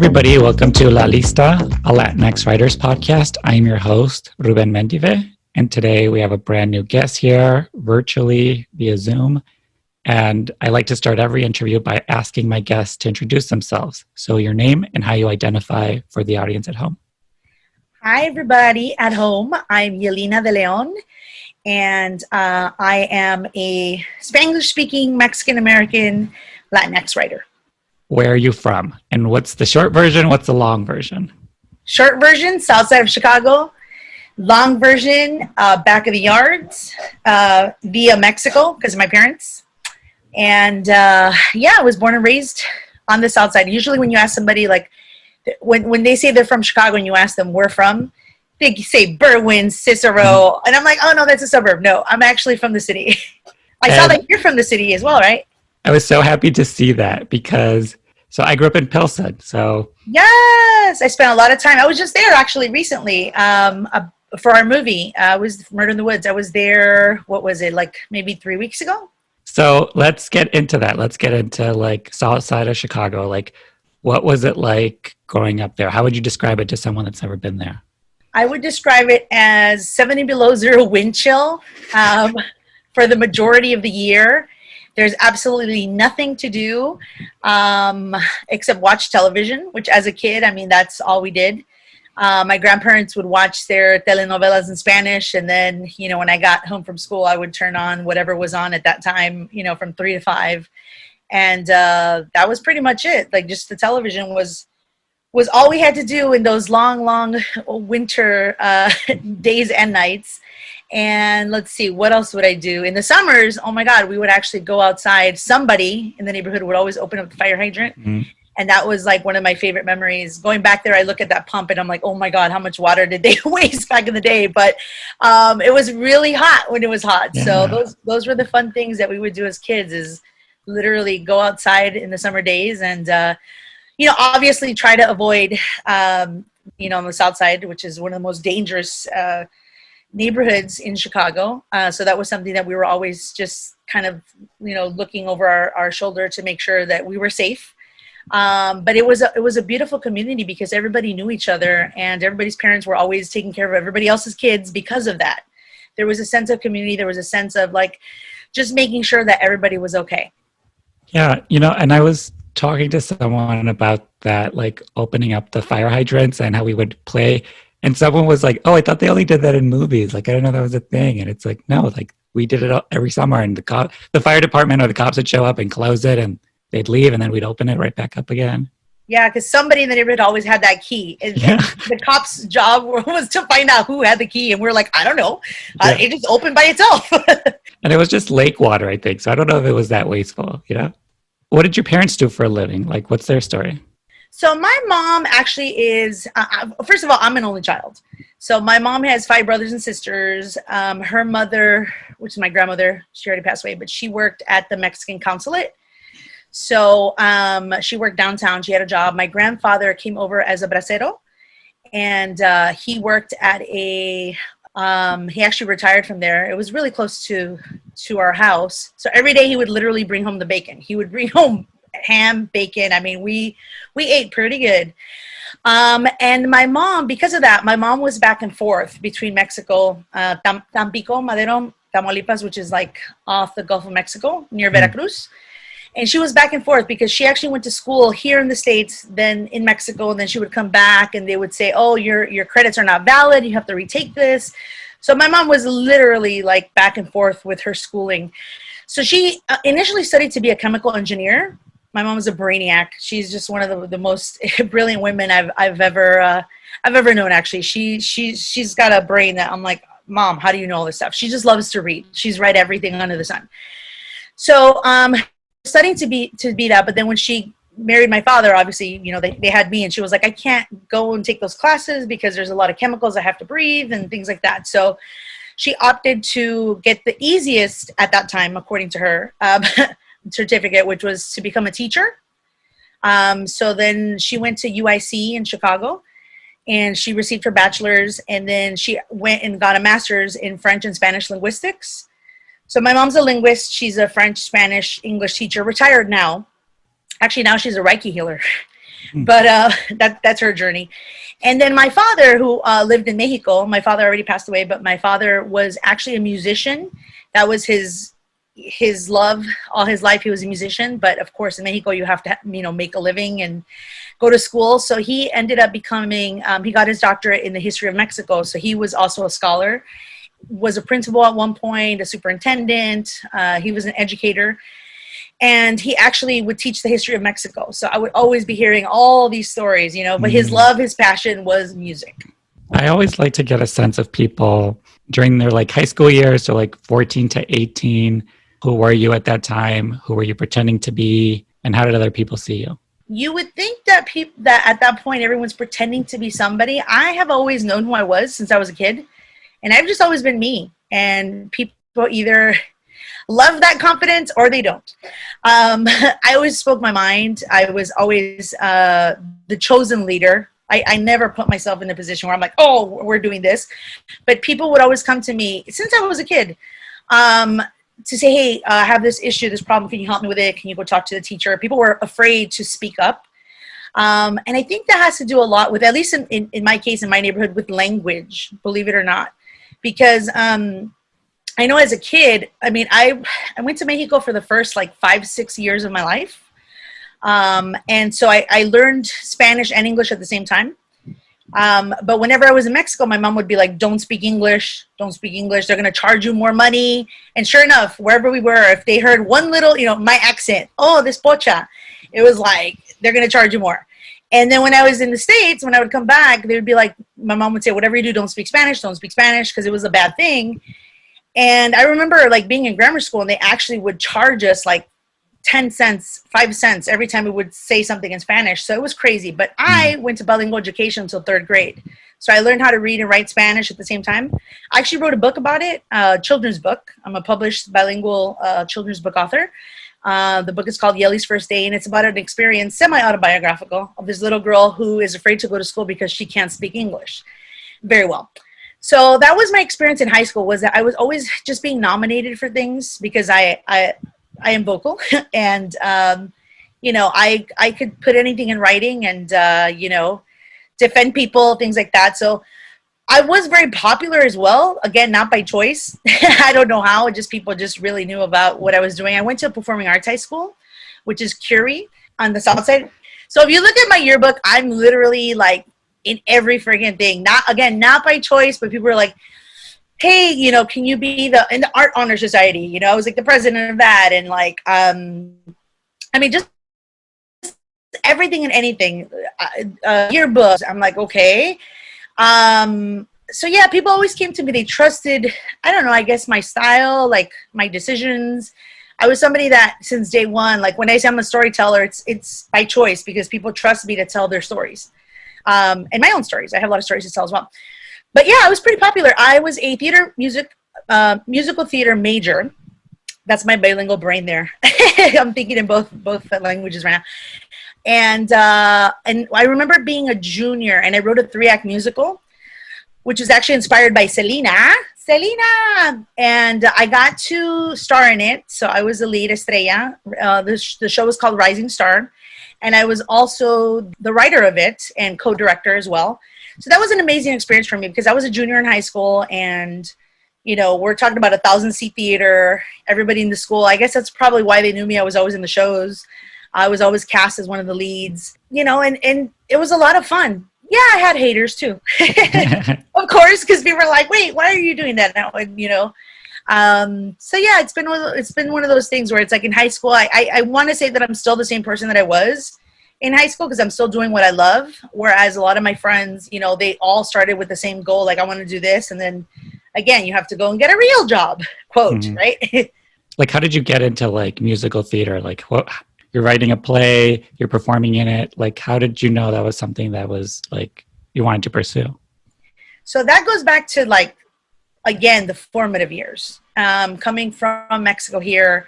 everybody. Welcome to La Lista, a LatinX writers podcast. I'm your host, Ruben Mendive, and today we have a brand new guest here, virtually via Zoom. And I like to start every interview by asking my guests to introduce themselves. So your name and how you identify for the audience at home. Hi, everybody at home. I'm Yelyna De Leon, and I am a Spanglish-speaking Mexican-American Latinx writer. Where are you from? And what's the short version? What's the long version? Short version, Southside of Chicago. Long version, back of the yards, via Mexico, because of my parents. And I was born and raised on the South Side. Usually when you ask somebody, like, when they say they're from Chicago and you ask them where from, they say Berwyn, Cicero, and I'm like, oh no, that's a suburb. No, I'm actually from the city. I saw that you're from the city as well, right? I was so happy to see that because, so I grew up in Pilsen, so. Yes, I spent a lot of time. I was just there actually recently for our movie. I was Murder in the Woods. I was there, what was it, like maybe 3 weeks ago? So let's get into that. Let's get into like Southside of Chicago. Like, what was it like growing up there? How would you describe it to someone that's never been there? I would describe it as 70 below zero wind chill for the majority of the year. There's absolutely nothing to do except watch television, which as a kid, I mean, that's all we did. My grandparents would watch their telenovelas in Spanish. And then, when I got home from school, I would turn on whatever was on at that time, from 3 to 5. And that was pretty much it. Like, just the television was all we had to do in those long winter days and nights. And let's see, what else would I do? In the summers, oh my God, we would actually go outside. Somebody in the neighborhood would always open up the fire hydrant. Mm-hmm. And that was like one of my favorite memories. Going back there, I look at that pump and I'm like, oh my God, how much water did they waste back in the day? But it was really hot when it was hot. Yeah. So those were the fun things that we would do as kids, is literally go outside in the summer days and, obviously try to avoid, on the South Side, which is one of the most dangerous neighborhoods in Chicago. So that was something that we were always just kind of, looking over our shoulder to make sure that we were safe. But it was a beautiful community because everybody knew each other and everybody's parents were always taking care of everybody else's kids because of that. There was a sense of community. There was a sense of like just making sure that everybody was okay. Yeah. And I was talking to someone about that, like opening up the fire hydrants and how we would play. And someone was like, oh, I thought they only did that in movies. Like, I didn't know that was a thing. And it's like, no, like we did it every summer and the fire department or the cops would show up and close it and they'd leave and then we'd open it right back up again. Yeah, because somebody in the neighborhood always had that key. And the cop's job was to find out who had the key. And we're like, I don't know. It just opened by itself. And it was just lake water, I think. So I don't know if it was that wasteful, What did your parents do for a living? Like, what's their story? So my mom actually is, first of all, I'm an only child. So my mom has 5 brothers and sisters. Her mother, which is my grandmother, she already passed away, but she worked at the Mexican consulate. So she worked downtown. She had a job. My grandfather came over as a bracero, and he worked at he actually retired from there. It was really close to our house. So every day he would literally bring home the bacon. He would bring home ham, bacon. I mean, we ate pretty good. And my mom, because of that, my mom was back and forth between Mexico, Tampico, Madero, Tamaulipas, which is like off the Gulf of Mexico near Veracruz. And she was back and forth because she actually went to school here in the States, then in Mexico, and then she would come back and they would say, oh, your credits are not valid. You have to retake this. So my mom was literally like back and forth with her schooling. So she initially studied to be a chemical engineer. My mom was a brainiac. She's just one of the most brilliant women I've ever known. Actually, she's got a brain that I'm like, Mom, how do you know all this stuff? She just loves to read. She's read everything under the sun. So studying to be that, but then when she married my father, obviously, they had me, and she was like, I can't go and take those classes because there's a lot of chemicals I have to breathe and things like that. So she opted to get the easiest at that time, according to her, certificate, which was to become a teacher. So then she went to UIC in Chicago and she received her bachelor's, and then she went and got a master's in French and Spanish linguistics. So my mom's a linguist. She's a French, Spanish, English teacher, retired now. Actually, now she's a Reiki healer. Hmm. But that's her journey. And then my father, who lived in Mexico, my father already passed away, but my father was actually a musician. That was his love all his life. He was a musician, but of course in Mexico you have to make a living and go to school. So he ended up becoming he got his doctorate in the history of Mexico. So he was also a scholar, was a principal at one point, a superintendent. He was an educator, and he actually would teach the history of Mexico. So I would always be hearing all these stories, but his Mm. love, his passion was music. I always like to get a sense of people during their like high school years, so like 14 to 18. Who were you at that time? Who were you pretending to be? And how did other people see you? You would think that that at that point everyone's pretending to be somebody. I have always known who I was since I was a kid, and I've just always been me. And people either love that confidence or they don't. I always spoke my mind. I was always the chosen leader. I never put myself in a position where I'm like, oh, we're doing this. But people would always come to me since I was a kid to say, hey, I have this issue, this problem. Can you help me with it? Can you go talk to the teacher? People were afraid to speak up. And I think that has to do a lot with, at least in my case, in my neighborhood, with language, believe it or not. Because I know as a kid, I mean, I went to Mexico for the first like 5-6 years of my life. And so I learned Spanish and English at the same time. But whenever I was in Mexico, my mom would be like, don't speak English, don't speak English. They're going to charge you more money. And sure enough, wherever we were, if they heard one little, my accent, oh, this pocha, it was like, they're going to charge you more. And then when I was in the States, when I would come back, they would be like, my mom would say, whatever you do, don't speak Spanish, because it was a bad thing. And I remember like being in grammar school, and they actually would charge us like 10 cents, 5 cents every time we would say something in Spanish. So it was crazy. But I went to bilingual education until 3rd grade. So I learned how to read and write Spanish at the same time. I actually wrote a book about it, children's book. I'm a published bilingual children's book author. The book is called Yely's First Day, and it's about an experience, semi-autobiographical, of this little girl who is afraid to go to school because she can't speak English very well. So that was my experience in high school, was that I was always just being nominated for things because I am vocal, and I could put anything in writing and defend people, things like that. So I was very popular as well. Again, not by choice. I don't know how. People just really knew about what I was doing. I went to a performing arts high school, which is Curie on the Southside. So if you look at my yearbook, I'm literally like in every freaking thing. Not by choice, but people were like, hey, can you be in the Art Honor Society? I was like the president of that. And like, just everything and anything, yearbooks. I'm like, okay. So yeah, people always came to me. They trusted, I don't know, I guess my style, like my decisions. I was somebody that since day one, like when I say I'm a storyteller, it's by choice because people trust me to tell their stories. And my own stories. I have a lot of stories to tell as well. But yeah, I was pretty popular. I was a musical theater major. That's my bilingual brain there. I'm thinking in both languages right now. And I remember being a junior, and I wrote a 3-act musical, which is actually inspired by Selena. And I got to star in it. So I was the lead estrella. The show was called Rising Star. And I was also the writer of it and co-director as well. So that was an amazing experience for me because I was a junior in high school, and, we're talking about 1,000-seat theater, everybody in the school. I guess that's probably why they knew me. I was always in the shows. I was always cast as one of the leads, and it was a lot of fun. Yeah, I had haters too, of course, because people were like, wait, why are you doing that now? And, so yeah, it's been one of those things where it's like in high school, I want to say that I'm still the same person that I was in high school because I'm still doing what I love. Whereas a lot of my friends, they all started with the same goal. Like, I want to do this. And then again, you have to go and get a real job, quote, right? Like, how did you get into like musical theater? Like, what, you're writing a play, you're performing in it. Like, how did you know that was something that was like you wanted to pursue? So that goes back to like, again, the formative years. Coming from Mexico here,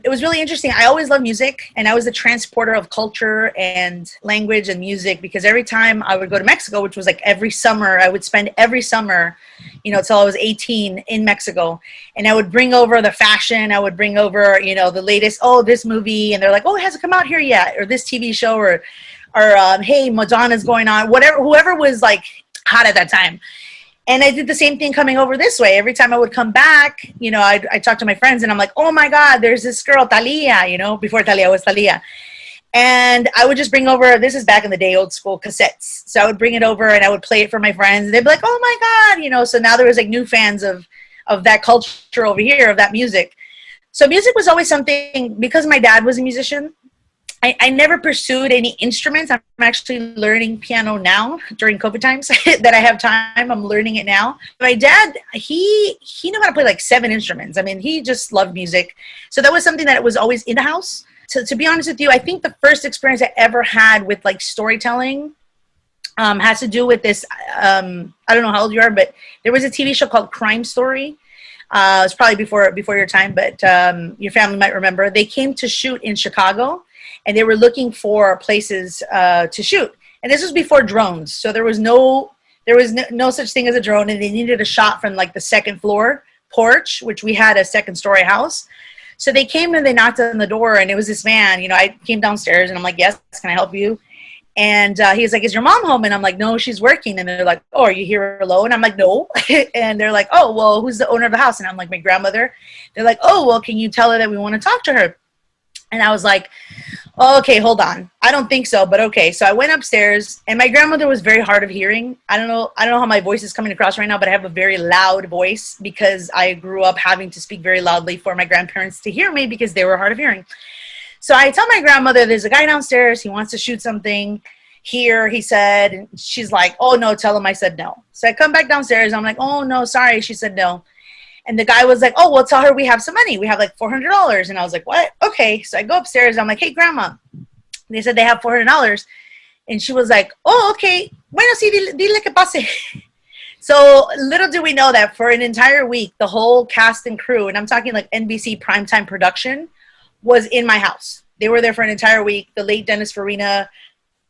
it was really interesting. I always loved music, and I was the transporter of culture and language and music because every time I would go to Mexico, which was like every summer, I would spend every summer, till I was 18 in Mexico, and I would bring over the fashion. I would bring over, the latest, this movie, and they're like, oh, it hasn't come out here yet, or this TV show, or or hey, Madonna's going on, whatever, whoever was like hot at that time. And I did the same thing coming over this way. Every time I would come back, you know, I talked to my friends and I'm like, oh my God, there's this girl, Thalia, you know, before Thalia was Thalia. And I would just bring over, this is back in the day, old school cassettes. So I would bring it over and I would play it for my friends. And they'd be like, oh my God, you know, so now there was like new fans of that culture over here, of that music. So music was always something, because my dad was a musician, I never pursued any instruments. I'm actually learning piano now during COVID times that I have time. I'm learning it now. My dad, he knew how to play like 7 instruments. I mean, he just loved music. So that was something that was always in the house. To be honest with you, I think the first experience I ever had with like storytelling has to do with this. I don't know how old you are, but there was a TV show called Crime Story. It was probably before your time, but your family might remember. They came to shoot in Chicago. And they were looking for places to shoot. And this was before drones. So there was no such thing as a drone. And they needed a shot from like the 2nd floor porch, which we had a 2nd story house. So they came and they knocked on the door. And it was this man, you know, I came downstairs and I'm like, yes, can I help you? And he's like, is your mom home? And I'm like, no, she's working. And they're like, oh, are you here alone? I'm like, no. And they're like, oh, well, who's the owner of the house? And I'm like, my grandmother. They're like, oh, well, can you tell her that we want to talk to her? And I was like, oh, okay, hold on. I don't think so, but okay. So I went upstairs, and my grandmother was very hard of hearing. I don't know how my voice is coming across right now, but I have a very loud voice because I grew up having to speak very loudly for my grandparents to hear me because they were hard of hearing. So I tell my grandmother, there's a guy downstairs. He wants to shoot something here, he said. And she's like, oh, no, tell him I said no. So I come back downstairs. I'm like, oh, no, sorry. She said no. And the guy was like, oh, well, tell her we have some money. We have like $400. And I was like, what? Okay. So I go upstairs. I'm like, hey, grandma. And they said they have $400. And she was like, oh, okay. Bueno, sí, dile que pase. So little do we know that for an entire week, the whole cast and crew, and I'm talking like NBC primetime production, was in my house. They were there for an entire week. The late Dennis Farina.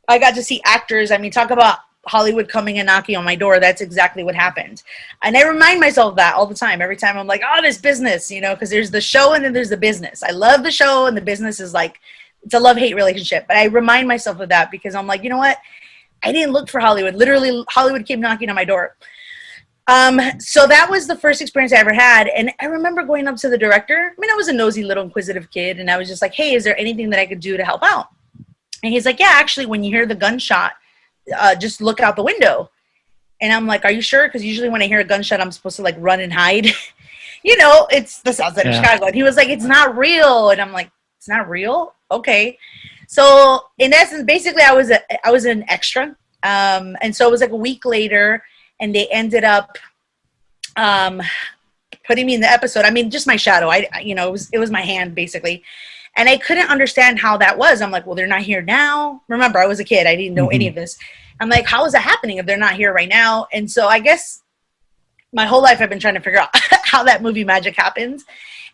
I got to see actors. I mean, talk about Hollywood coming and knocking on my door. That's exactly what happened. And I remind myself of that all the time. Every time I'm like, oh, this business, you know, because there's the show and then there's the business. I love the show and the business is like, it's a love-hate relationship. But I remind myself of that because I'm like, you know what? I didn't look for Hollywood. Literally, Hollywood came knocking on my door. So that was the first experience I ever had. And I remember going up to the director. I mean, I was a nosy little inquisitive kid. And I was just like, hey, is there anything that I could do to help out? And he's like, yeah, actually, when you hear the gunshot, just look out the window. And I'm like, are you sure? Because usually when I hear a gunshot, I'm supposed to like run and hide. You know, it's the Southside of Chicago. And he was like, it's not real. And I'm like, it's not real? Okay. So in essence, basically I was an extra. And so it was like a week later and they ended up putting me in the episode. I mean, just my shadow. It was my hand basically. And I couldn't understand how that was. I'm like, well, they're not here now. Remember, I was a kid. I didn't know any of this. I'm like, how is that happening if they're not here right now? And so I guess my whole life I've been trying to figure out how that movie magic happens.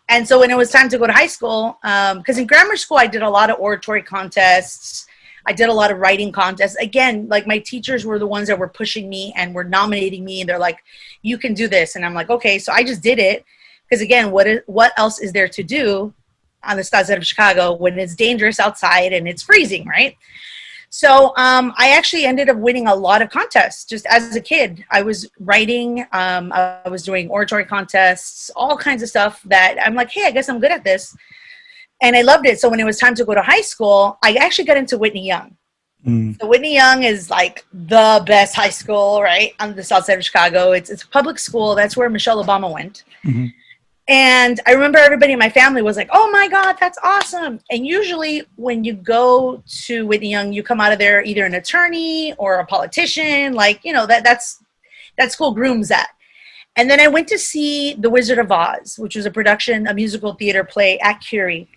And so when it was time to go to high school, because in grammar school, I did a lot of oratory contests. I did a lot of writing contests. Again, like my teachers were the ones that were pushing me and were nominating me. And they're like, you can do this. And I'm like, okay. So I just did it. Because again, what else is there to do on the Southside of Chicago when it's dangerous outside and it's freezing, right? So I actually ended up winning a lot of contests just as a kid. I was writing, I was doing oratory contests, all kinds of stuff that I'm like, hey, I guess I'm good at this. And I loved it. So when it was time to go to high school, I actually got into Whitney Young. So Whitney Young is like the best high school, right, on the South Side of Chicago. It's a public school. That's where Michelle Obama went. And I remember everybody in my family was like, oh my God, that's awesome. And usually when you go to Whitney Young, you come out of there either an attorney or a politician, like, you know, that school grooms that. And then I went to see The Wizard of Oz, which was a musical theater play at Curie.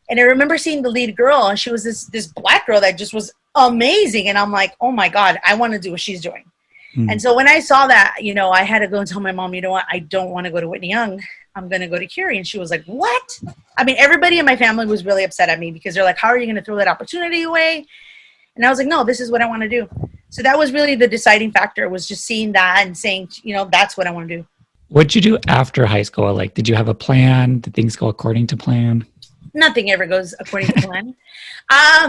And I remember seeing the lead girl, and she was this black girl that just was amazing. And I'm like, oh my God, I want to do what she's doing. And so when I saw that, you know, I had to go and tell my mom, you know what, I don't want to go to Whitney Young. I'm going to go to Curie. And she was like, what? I mean, everybody in my family was really upset at me because they're like, how are you going to throw that opportunity away? And I was like, no, this is what I want to do. So that was really the deciding factor, was just seeing that and saying, you know, that's what I want to do. What'd you do after high school? Like, did you have a plan? Did things go according to plan? Nothing ever goes according to plan.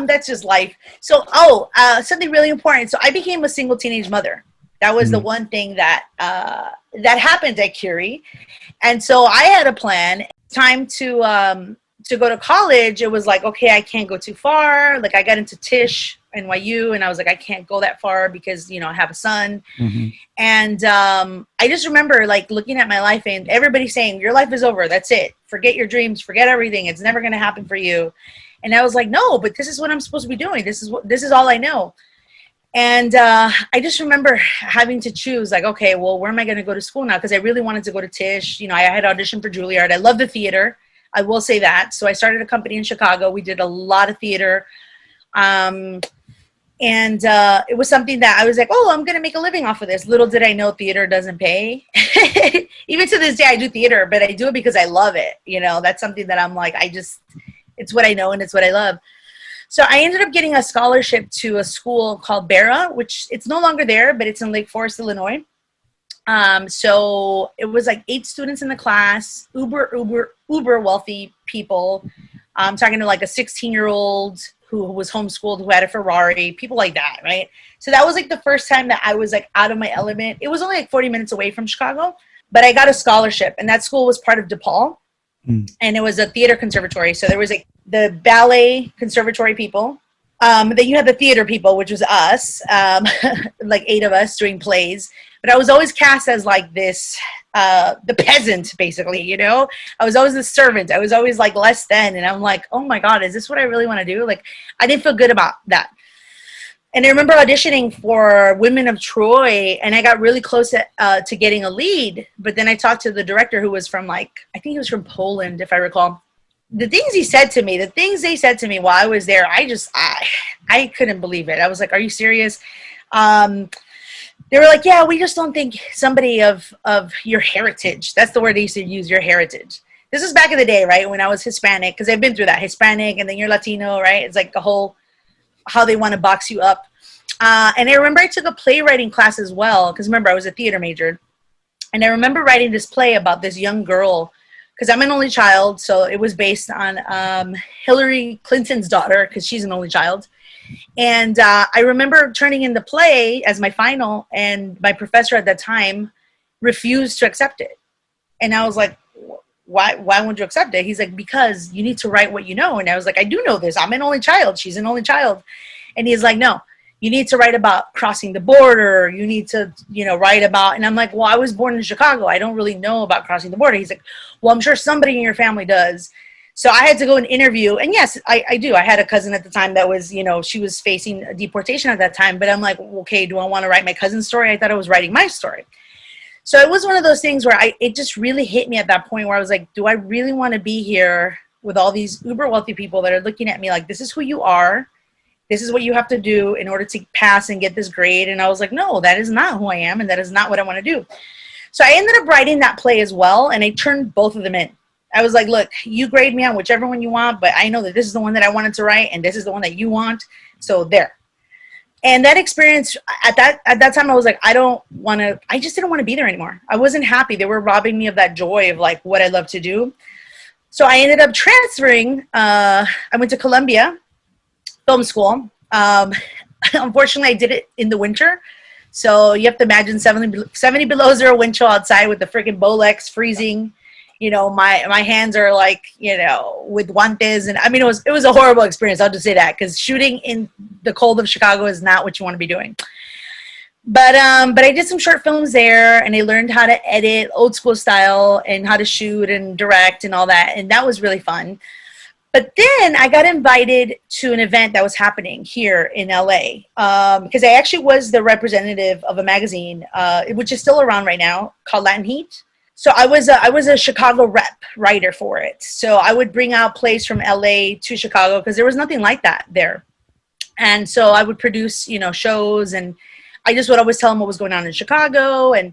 That's just life. So, something really important. So I became a single teenage mother. That was the one thing that that happened at Curie. And so I had a plan. Time to go to college. It was like, okay, I can't go too far. Like I got into Tisch, NYU, and I was like, I can't go that far because, you know, I have a son. Mm-hmm. And I just remember like looking at my life and everybody saying, your life is over. That's it. Forget your dreams. Forget everything. It's never going to happen for you. And I was like, no, but this is what I'm supposed to be doing. This is all I know. And I just remember having to choose like, okay, well, where am I going to go to school now? Because I really wanted to go to Tisch. You know, I had auditioned for Juilliard. I love the theater. I will say that. So I started a company in Chicago. We did a lot of theater. And it was something that I was like, oh, I'm going to make a living off of this. Little did I know theater doesn't pay. Even to this day, I do theater, but I do it because I love it. You know, that's something that I'm like, it's what I know and it's what I love. So I ended up getting a scholarship to a school called Barra, which it's no longer there, but it's in Lake Forest, Illinois. So it was like 8 students in the class, uber wealthy people. I'm talking to like a 16-year-old who was homeschooled, who had a Ferrari, people like that, right? So that was like the first time that I was like out of my element. It was only like 40 minutes away from Chicago, but I got a scholarship, and that school was part of DePaul, and it was a theater conservatory. So there was like the ballet conservatory people. Then you had the theater people, which was us, like 8 of us doing plays. But I was always cast as like this, the peasant, basically, you know? I was always the servant. I was always like less than. And I'm like, oh my God, is this what I really want to do? Like, I didn't feel good about that. And I remember auditioning for Women of Troy, and I got really close to getting a lead. But then I talked to the director, who was from like, I think he was from Poland, if I recall. The things he said to me, the things they said to me while I was there, I couldn't believe it. I was like, are you serious? They were like, yeah, we just don't think somebody of your heritage. That's the word they used to use, your heritage. This is back in the day, right? When I was Hispanic, because I've been through that, Hispanic, and then you're Latino, right? It's like the whole, how they want to box you up. And I remember I took a playwriting class as well, because remember, I was a theater major. And I remember writing this play about this young girl, because I'm an only child, so it was based on Hillary Clinton's daughter, because she's an only child. And I remember turning in the play as my final, and my professor at that time refused to accept it. And I was like, why won't you accept it? He's like, because you need to write what you know. And I was like, I do know this. I'm an only child. She's an only child. And he's like, no, you need to write about crossing the border. You need to, write about, and I'm like, well, I was born in Chicago. I don't really know about crossing the border. He's like, well, I'm sure somebody in your family does. So I had to go and interview. And yes, I do. I had a cousin at the time that was, she was facing a deportation at that time. But I'm like, okay, do I want to write my cousin's story? I thought I was writing my story. So it was one of those things where it just really hit me at that point where I was like, do I really want to be here with all these uber wealthy people that are looking at me like, this is who you are. This is what you have to do in order to pass and get this grade. And I was like, no, that is not who I am. And that is not what I want to do. So I ended up writing that play as well. And I turned both of them in. I was like, look, you grade me on whichever one you want, but I know that this is the one that I wanted to write, and this is the one that you want. So there. And that experience at that time, I was like, I just didn't want to be there anymore. I wasn't happy. They were robbing me of that joy of like what I love to do. So I ended up transferring. I went to Columbia Film School. Unfortunately, I did it in the winter. So you have to imagine 70 below zero wind chill outside with the freaking Bolex freezing. My hands are like, with guantes. And I mean, it was a horrible experience. I'll just say that, because shooting in the cold of Chicago is not what you want to be doing. But I did some short films there, and I learned how to edit old school style and how to shoot and direct and all that. And that was really fun. But then I got invited to an event that was happening here in LA, because I actually was the representative of a magazine, which is still around right now, called Latin Heat. So I was a Chicago rep writer for it. So I would bring out plays from LA to Chicago, because there was nothing like that there. And so I would produce, shows, and I just would always tell them what was going on in Chicago. And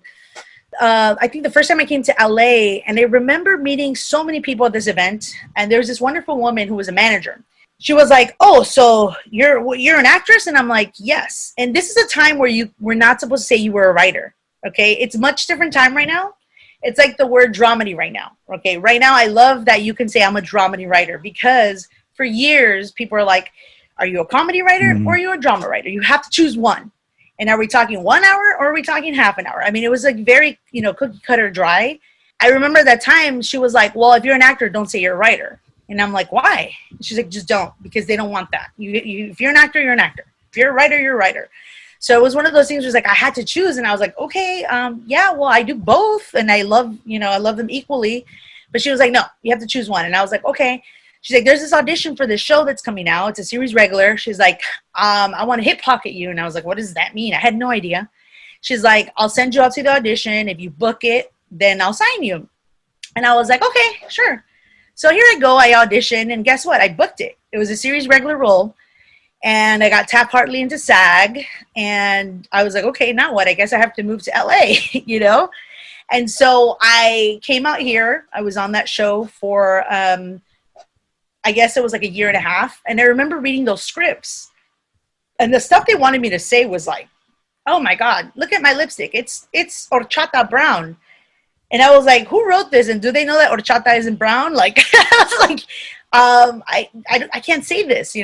I think the first time I came to LA, and I remember meeting so many people at this event, and there was this wonderful woman who was a manager. She was like, oh, so you're an actress? And I'm like, yes. And this is a time where you were not supposed to say you were a writer. Okay. It's a much different time right now. It's like the word dramedy right now. Okay, right now I love that you can say I'm a dramedy writer, because for years people are like, are you a comedy writer or are you a drama writer? You have to choose one. And are we talking 1 hour or are we talking half an hour? I mean, it was like very, cookie cutter dry. I remember that time she was like, well, if you're an actor, don't say you're a writer. And I'm like, why? She's like, just don't, because they don't want that. If you're an actor, you're an actor. If you're a writer, you're a writer. So it was one of those things where it was like I had to choose, and I was like, okay, yeah, well, I do both, and I love them equally. But she was like, no, you have to choose one. And I was like, okay. She's like, there's this audition for this show that's coming out. It's a series regular. She's like, I want to hip pocket you. And I was like, what does that mean? I had no idea. She's like, I'll send you out to the audition. If you book it, then I'll sign you. And I was like, okay, sure. So here I go. I auditioned, and guess what? I booked it. It was a series regular role. And I got tapped partly into SAG, and I was like, okay, now what? I guess I have to move to LA, And so I came out here. I was on that show for, I guess it was like a year and a half. And I remember reading those scripts, and the stuff they wanted me to say was like, oh my God, look at my lipstick. It's horchata brown. And I was like, who wrote this? And do they know that horchata isn't brown? Like, I was like, I can't say this,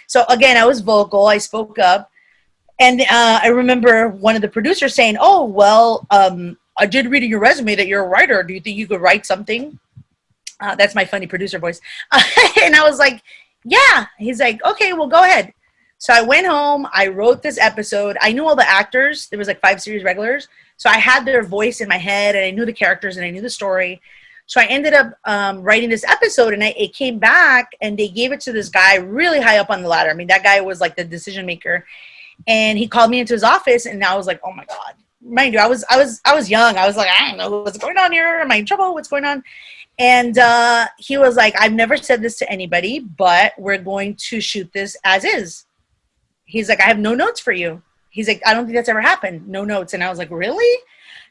So again, I was vocal. I spoke up. And I remember one of the producers saying, oh, well, I did read in your resume that you're a writer. Do you think you could write something? That's my funny producer voice. And I was like, yeah. He's like, okay, well, go ahead. So I went home. I wrote this episode. I knew all the actors. There was like 5 series regulars. So I had their voice in my head, and I knew the characters, and I knew the story. So I ended up writing this episode, and it came back, and they gave it to this guy really high up on the ladder. I mean, that guy was like the decision maker, and he called me into his office, and I was like, oh my God. Mind you, I was young. I was like, I don't know what's going on here. Am I in trouble? What's going on? And he was like, I've never said this to anybody, but we're going to shoot this as is. He's like, I have no notes for you. He's like, I don't think that's ever happened. No notes. And I was like, really?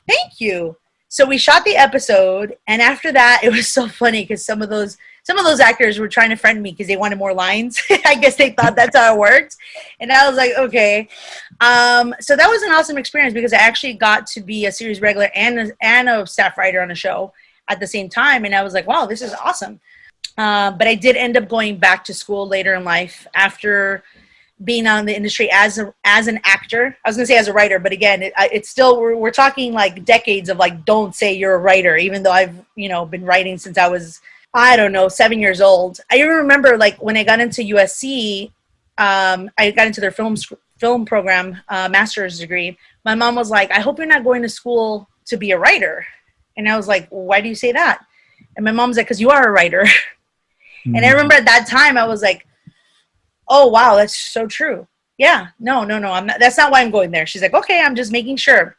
Thank you. So we shot the episode, and after that, it was so funny because some of those actors were trying to friend me because they wanted more lines. I guess they thought that's how it worked, and I was like, okay. So that was an awesome experience because I actually got to be a series regular and a staff writer on a show at the same time, and I was like, wow, this is awesome. But I did end up going back to school later in life after being on the industry as an actor. I was gonna say as a writer, but again, it's still, we're talking like decades of like, don't say you're a writer, even though I've, been writing since I was, I don't know, 7 years old. I even remember like when I got into USC, I got into their film program, master's degree. My mom was like, I hope you're not going to school to be a writer. And I was like, well, why do you say that? And my mom's like, because you are a writer. And I remember at that time I was like, oh, wow, that's so true. Yeah, no, I'm not, that's not why I'm going there. She's like, okay, I'm just making sure,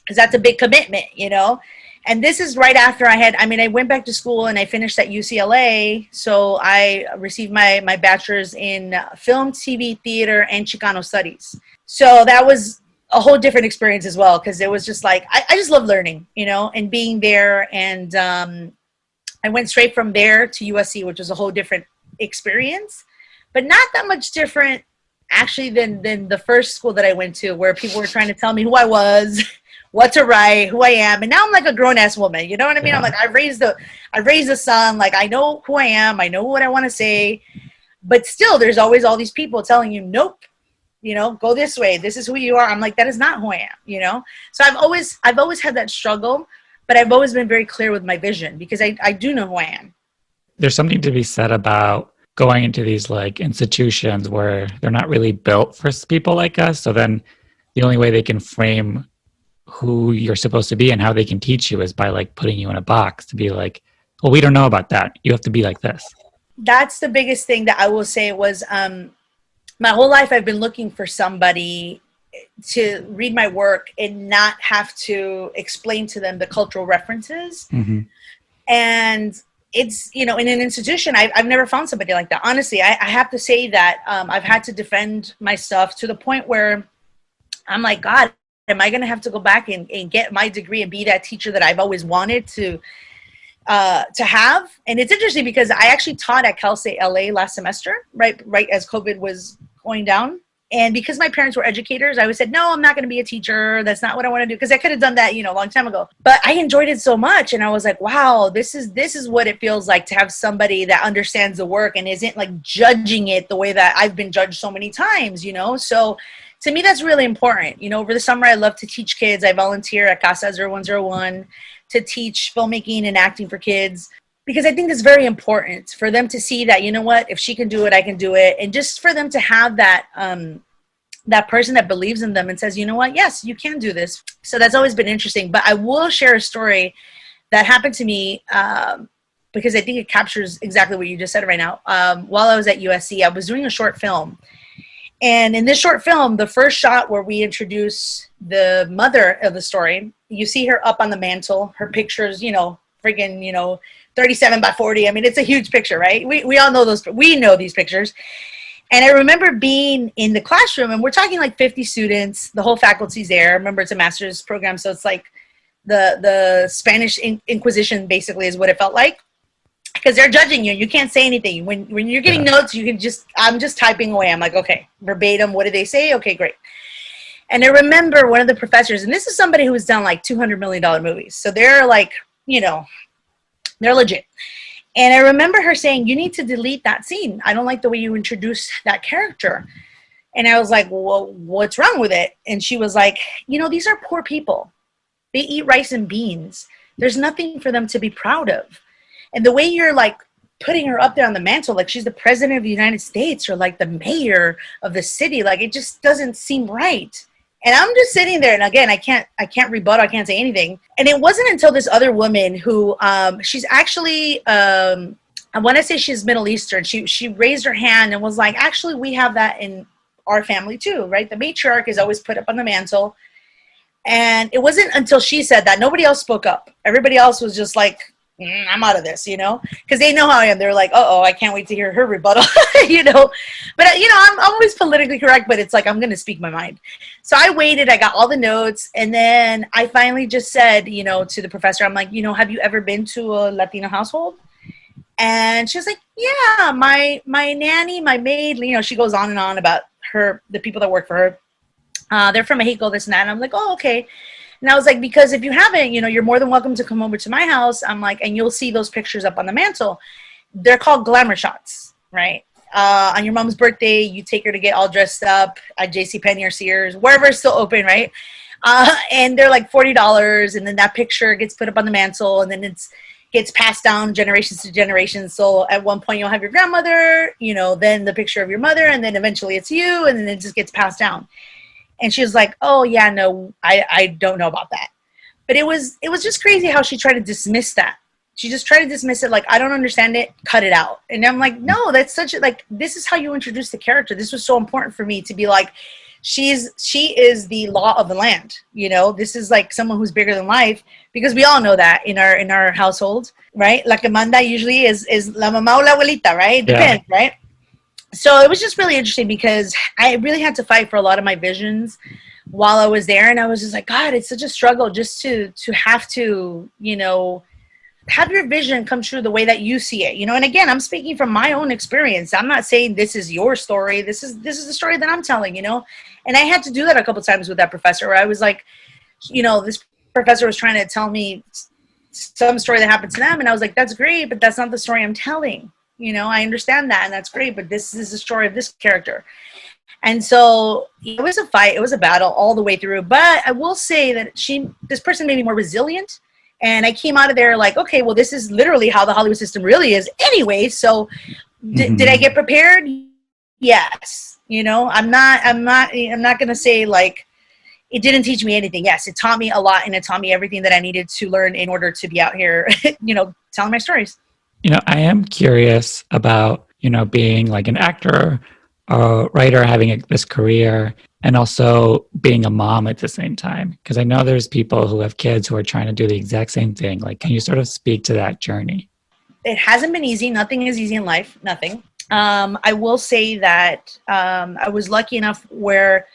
because that's a big commitment, And this is right after I went back to school and I finished at UCLA. So I received my bachelor's in film, TV, theater, and Chicano studies. So that was a whole different experience as well, because it was just like, I just love learning, and being there. And I went straight from there to USC, which was a whole different experience. But not that much different, actually, than the first school that I went to, where people were trying to tell me who I was, what to write, who I am. And now I'm like a grown-ass woman. You know what I mean? Yeah. I'm like, I raised a son. Like, I know who I am. I know what I want to say. But still, there's always all these people telling you, nope, go this way. This is who you are. I'm like, that is not who I am, So I've always had that struggle, but I've always been very clear with my vision, because I do know who I am. There's something to be said about going into these like institutions where they're not really built for people like us. So then the only way they can frame who you're supposed to be and how they can teach you is by like putting you in a box to be like, well, we don't know about that. You have to be like this. That's the biggest thing that I will say was my whole life I've been looking for somebody to read my work and not have to explain to them the cultural references. Mm-hmm. And it's, in an institution, I've never found somebody like that. Honestly, I have to say that I've had to defend my stuff to the point where I'm like, God, am I going to have to go back and get my degree and be that teacher that I've always wanted to have? And it's interesting because I actually taught at Cal State LA last semester, right as COVID was going down. And because my parents were educators, I always said, no, I'm not going to be a teacher. That's not what I want to do. Because I could have done that, a long time ago. But I enjoyed it so much. And I was like, wow, this is what it feels like to have somebody that understands the work and isn't like judging it the way that I've been judged so many times, So to me, that's really important. Over the summer, I love to teach kids. I volunteer at Casa 0101 to teach filmmaking and acting for kids. Because I think it's very important for them to see that, what, if she can do it, I can do it. And just for them to have that that person that believes in them and says, what, yes, you can do this. So that's always been interesting. But I will share a story that happened to me because I think it captures exactly what you just said right now. While I was at USC, I was doing a short film. And in this short film, the first shot where we introduce the mother of the story, you see her up on the mantle, her pictures, friggin', 37 by 40. I mean, it's a huge picture, right? We all know those. We know these pictures. And I remember being in the classroom, and we're talking like 50 students. The whole faculty's there. Remember, it's a master's program, so it's like the Spanish Inquisition, basically, is what it felt like. Because they're judging you. You can't say anything. When you're getting notes, you can I'm just typing away. I'm like, okay, verbatim, what did they say? Okay, great. And I remember one of the professors, and this is somebody who has done like $200 million movies. So they're like, they're legit. And I remember her saying, you need to delete that scene. I don't like the way you introduce that character. And I was like, well, what's wrong with it? And she was like, these are poor people. They eat rice and beans. There's nothing for them to be proud of. And the way you're like putting her up there on the mantle, like she's the president of the United States or like the mayor of the city, like it just doesn't seem right. And I'm just sitting there, and again, I can't rebut, I can't say anything. And it wasn't until this other woman who, she's actually, I want to say she's Middle Eastern. She raised her hand and was like, actually, we have that in our family too, right? The matriarch is always put up on the mantle. And it wasn't until she said that, nobody else spoke up. Everybody else was just like, I'm out of this, because they know how I am. They're like, uh-oh, I can't wait to hear her rebuttal, But, I'm always politically correct, but it's like, I'm going to speak my mind. So I waited, I got all the notes, and then I finally just said, to the professor, I'm like, have you ever been to a Latino household? And she was like, yeah, my nanny, my maid, she goes on and on about the people that work for her. They're from Mexico, this and that. And I'm like, oh, okay. And I was like, because if you haven't, you're more than welcome to come over to my house. I'm like, and you'll see those pictures up on the mantle. They're called glamour shots, right? On your mom's birthday, you take her to get all dressed up at JCPenney or Sears, wherever it's still open, right? And they're like $40, and then that picture gets put up on the mantle, and then gets passed down generations to generations. So at one point, you'll have your grandmother, then the picture of your mother, and then eventually it's you, and then it just gets passed down. And she was like, oh, yeah, no, I don't know about that. But it was just crazy how she tried to dismiss that. She just tried to dismiss it like, I don't understand it, cut it out. And I'm like, no, that's this is how you introduce the character. This was so important for me to be like, she is the law of the land. This is like someone who's bigger than life, because we all know that in our household, right? La que manda usually is la mamá o la abuelita, right? Depends, right? So it was just really interesting because I really had to fight for a lot of my visions while I was there. And I was just like, God, it's such a struggle just to have to, have your vision come true the way that you see it, And again, I'm speaking from my own experience. I'm not saying this is your story. This is the story that I'm telling, And I had to do that a couple times with that professor where I was like, this professor was trying to tell me some story that happened to them. And I was like, that's great, but that's not the story I'm telling. I understand that, and that's great, but this is the story of this character. And so it was a fight, it was a battle all the way through. But I will say that this person made me more resilient. And I came out of there like, okay, well, this is literally how the Hollywood system really is anyway. So did I get prepared? Yes. I'm not going to say like, it didn't teach me anything. Yes, it taught me a lot, and it taught me everything that I needed to learn in order to be out here, telling my stories. I am curious about, being like an actor, a writer, having this career, and also being a mom at the same time. Because I know there's people who have kids who are trying to do the exact same thing. Like, can you sort of speak to that journey? It hasn't been easy. Nothing is easy in life. Nothing. I will say that I was lucky enough where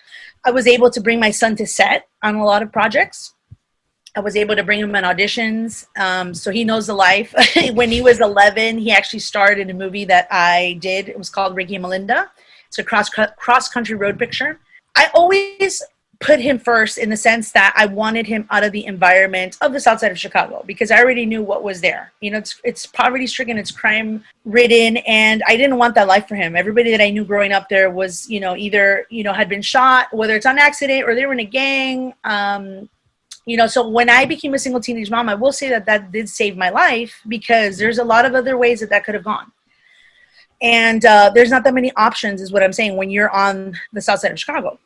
I was able to bring my son to set on a lot of projects. I was able to bring him on auditions, so he knows the life. When he was 11, he actually starred in a movie that I did. It was called Ricky and Melinda. It's a cross-country road picture. I always put him first in the sense that I wanted him out of the environment of the Southside of Chicago because I already knew what was there. You know, it's poverty-stricken, it's crime-ridden, and I didn't want that life for him. Everybody that I knew growing up there was, you know, either, you know, had been shot, whether it's on accident or they were in a gang. You know, so when I became a single teenage mom, I will say that that did save my life because there's a lot of other ways that that could have gone. And there's not that many options is what I'm saying when you're on the South Side of Chicago.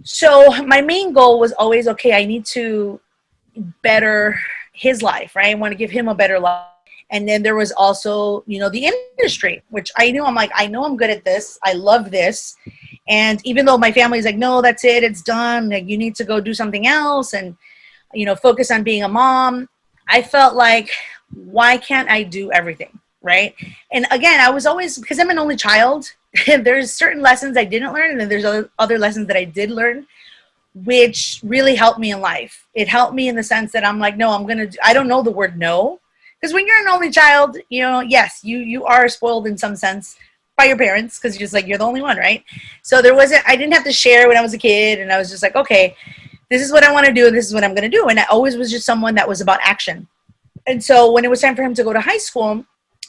So my main goal was always, okay, I need to better his life, right? I want to give him a better life. And then there was also, you know, the industry, which I knew, I'm like, I know I'm good at this. I love this. And even though my family's like, no, that's it. It's done. Like, you need to go do something else and, you know, focus on being a mom. I felt like, why can't I do everything? Right. And again, I was always, because I'm an only child, there's certain lessons I didn't learn. And then there's other lessons that I did learn, which really helped me in life. It helped me in the sense that I'm like, no, I don't know the word no. Because when you're an only child, you know, yes, you are spoiled in some sense by your parents because you're just like, you're the only one. Right. So I didn't have to share when I was a kid. And I was just like, okay, this is what I want to do. And this is what I'm going to do. And I always was just someone that was about action. And so when it was time for him to go to high school,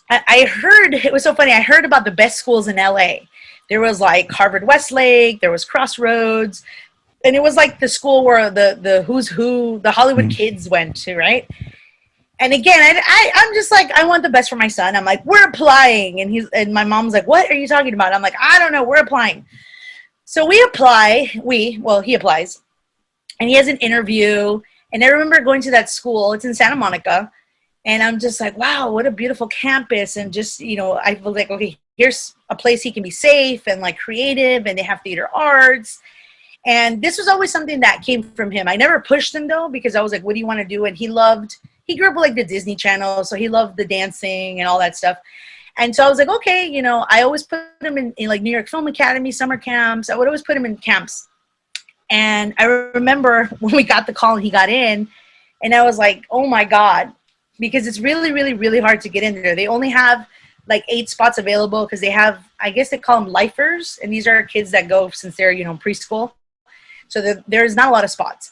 I heard, it was so funny, I heard about the best schools in LA. There was like Harvard Westlake, there was Crossroads, and it was like the school where the who's who, the Hollywood kids went to, right? And again, I'm just like, I want the best for my son. I'm like, we're applying. And my mom's like, what are you talking about? I'm like, I don't know, we're applying. So he applies, and he has an interview. And I remember going to that school, it's in Santa Monica. And I'm just like, wow, what a beautiful campus. And just, you know, I feel like, okay, here's a place he can be safe and like creative, and they have theater arts. And this was always something that came from him. I never pushed him though, because I was like, what do you want to do? And he grew up with like the Disney Channel. So he loved the dancing and all that stuff. And so I was like, okay, you know, I always put him in like New York Film Academy, summer camps. I would always put him in camps. And I remember when we got the call and he got in, and I was like, oh my God. Because it's really, really, really hard to get in there. They only have like 8 spots available because they have, I guess they call them lifers. And these are kids that go since they're, you know, preschool. So there's not a lot of spots.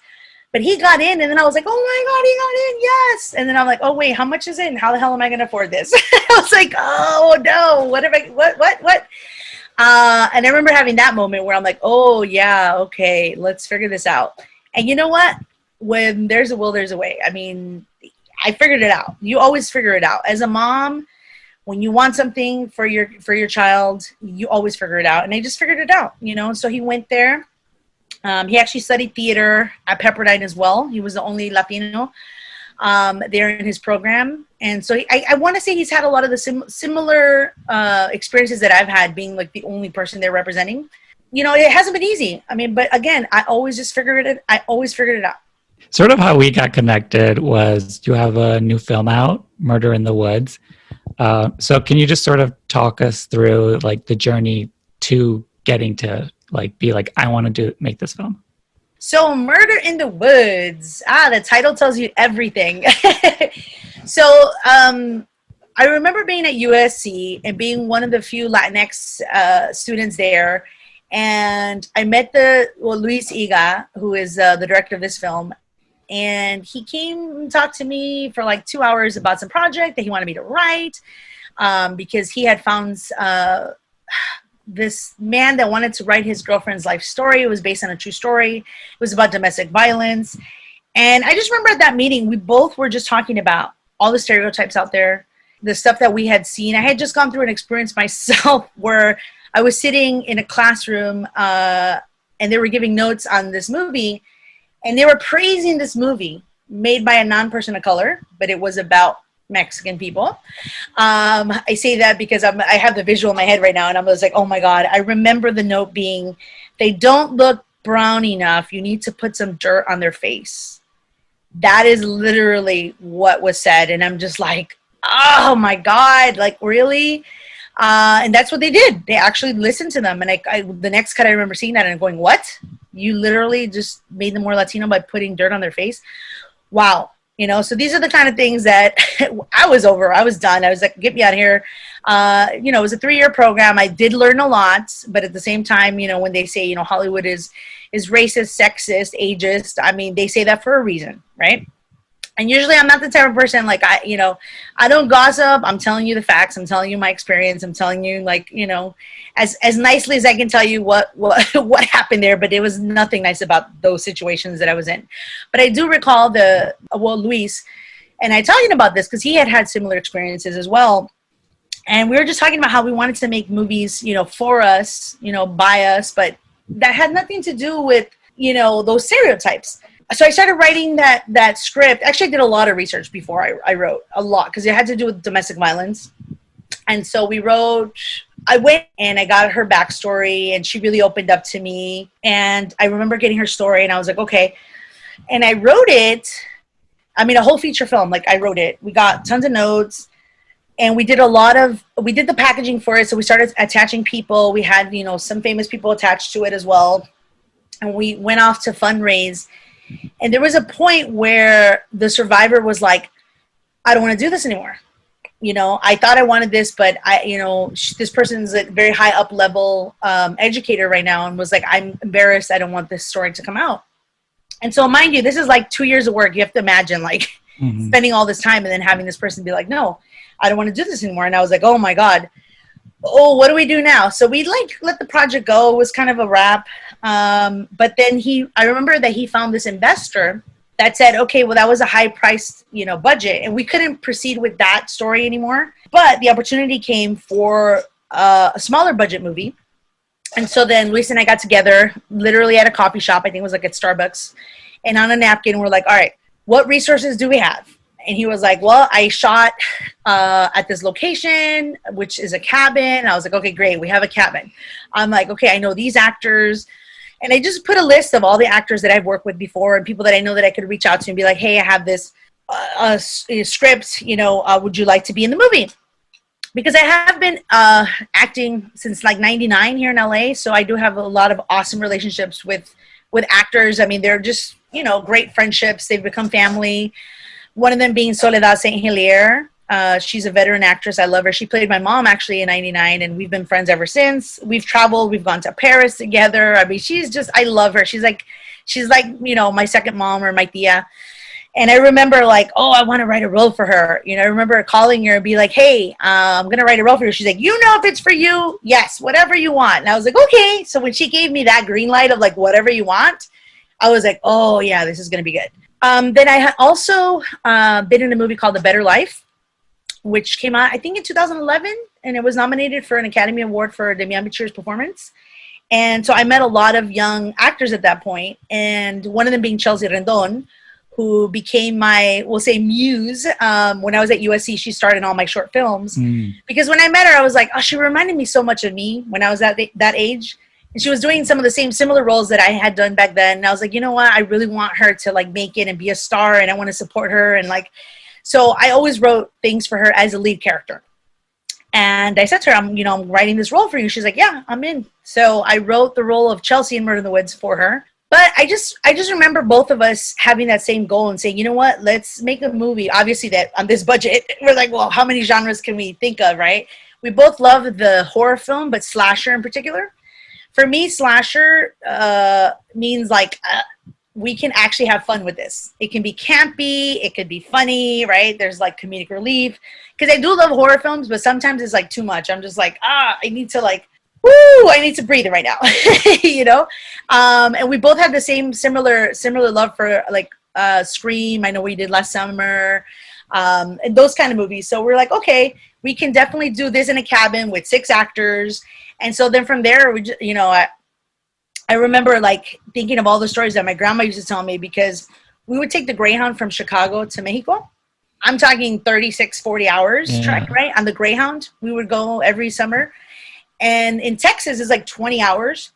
But he got in, and then I was like, oh my God, he got in, yes. And then I'm like, oh wait, how much is it? And how the hell am I going to afford this? I was like, oh no, what? And I remember having that moment where I'm like, oh yeah, okay, let's figure this out. And you know what? When there's a will, there's a way. I mean, I figured it out. You always figure it out. As a mom, when you want something for your child, you always figure it out. And I just figured it out, you know. So he went there. He actually studied theater at Pepperdine as well. He was the only Latino there in his program. And so I want to say he's had a lot of the similar experiences that I've had, being like the only person they're representing. You know, it hasn't been easy. I mean, but again, I always figured it out. Sort of how we got connected was you have a new film out, Murder in the Woods. So can you just sort of talk us through like the journey to getting to like be like, I want to make this film? So Murder in the Woods, the title tells you everything. So I remember being at USC and being one of the few LatinX students there. And I met Luis Iga, who is the director of this film. And he came and talked to me for like 2 hours about some project that he wanted me to write, because he had found this man that wanted to write his girlfriend's life story. It was based on a true story. It was about domestic violence. And I just remember at that meeting, we both were just talking about all the stereotypes out there, the stuff that we had seen. I had just gone through an experience myself where I was sitting in a classroom and they were giving notes on this movie. And they were praising this movie made by a non-person of color, but it was about Mexican people. I say that because I have the visual in my head right now, and I was like, oh my God. I remember the note being, they don't look brown enough. You need to put some dirt on their face. That is literally what was said. And I'm just like, oh my God, like really? And that's what they did. They actually listened to them. And the next cut, I remember seeing that and going, what? You literally just made them more Latino by putting dirt on their face? Wow. You know, so these are the kind of things that I was over. I was done. I was like, get me out of here. You know, it was a 3-year program. I did learn a lot, but at the same time, you know, when they say, you know, Hollywood is racist, sexist, ageist, I mean, they say that for a reason, right? And usually I'm not the type of person, like, you know, I don't gossip. I'm telling you the facts. I'm telling you my experience. I'm telling you, like, you know, as nicely as I can tell you what what happened there, but it was nothing nice about those situations that I was in. But I do recall Luis, and I tell you about this because he had similar experiences as well. And we were just talking about how we wanted to make movies, you know, for us, you know, by us, but that had nothing to do with, you know, those stereotypes. So I started writing that script. Actually, I did a lot of research before I wrote a lot because it had to do with domestic violence. And so I went and I got her backstory, and she really opened up to me. And I remember getting her story, and I was like, okay. And I wrote it. I mean, a whole feature film. Like, I wrote it. We got tons of notes, and we did the packaging for it. So we started attaching people. We had, you know, some famous people attached to it as well. And we went off to fundraise. And there was a point where the survivor was like, I don't want to do this anymore. You know, I thought I wanted this, but this person's a very high up level educator right now, and was like, I'm embarrassed. I don't want this story to come out. And so, mind you, this is like 2 years of work. You have to imagine, like, spending all this time and then having this person be like, no, I don't want to do this anymore. And I was like, oh my God. Oh, what do we do now? So we let the project go. It was kind of a wrap. But then I remember that he found this investor that said, okay, well, that was a high priced, you know, budget, and we couldn't proceed with that story anymore. But the opportunity came for a smaller budget movie. And so then Luis and I got together literally at a coffee shop. I think it was like at Starbucks, and on a napkin, we're like, all right, what resources do we have? And he was like, well, I shot at this location, which is a cabin. I was like, okay, great. We have a cabin. I'm like, okay, I know these actors. And I just put a list of all the actors that I've worked with before and people that I know that I could reach out to and be like, hey, I have this script, you know, would you like to be in the movie? Because I have been acting since like 99 here in LA. So I do have a lot of awesome relationships with actors. I mean, they're just, you know, great friendships. They've become family. One of them being Soledad St. Hilaire. She's a veteran actress. I love her. She played my mom actually in 99, and we've been friends ever since. We've traveled. We've gone to Paris together. I mean, I love her. She's like, you know, my second mom or my tia. And I remember like, oh, I want to write a role for her. You know, I remember calling her and be like, hey, I'm going to write a role for you. She's like, you know, if it's for you, yes, whatever you want. And I was like, okay. So when she gave me that green light of like, whatever you want, I was like, oh yeah, this is going to be good. Then I had also been in a movie called The Better Life, which came out, I think, in 2011, and it was nominated for an Academy Award for Demi Bichire's performance. And so I met a lot of young actors at that point, and one of them being Chelsea Rendon, who became my, we'll say, muse. When I was at USC, she starred in all my short films. Because when I met her, I was like, oh, she reminded me so much of me when I was at that age. And she was doing some of the similar roles that I had done back then. And I was like, you know what? I really want her to like make it and be a star, and I want to support her. And like, so I always wrote things for her as a lead character. And I said to her, I'm writing this role for you. She's like, yeah, I'm in. So I wrote the role of Chelsea in Murder in the Woods for her. But I just remember both of us having that same goal and saying, you know what, let's make a movie. Obviously that on this budget, we're like, well, how many genres can we think of, right? We both love the horror film, but slasher in particular. For me, slasher means like we can actually have fun with this. It can be campy. It could be funny, right? There's like comedic relief. Because I do love horror films, but sometimes it's like too much. I'm just like, I need to like, I need to breathe right now, you know? And we both had the similar love for like Scream. I know we did last summer, and those kind of movies. So we're like, okay, we can definitely do this in a cabin with 6 actors. And so then from there, we just, I remember like thinking of all the stories that my grandma used to tell me, because we would take the Greyhound from Chicago to Mexico. I'm talking 36, 40 hours trek, right? On the Greyhound, we would go every summer. And in Texas, it's like 20 hours.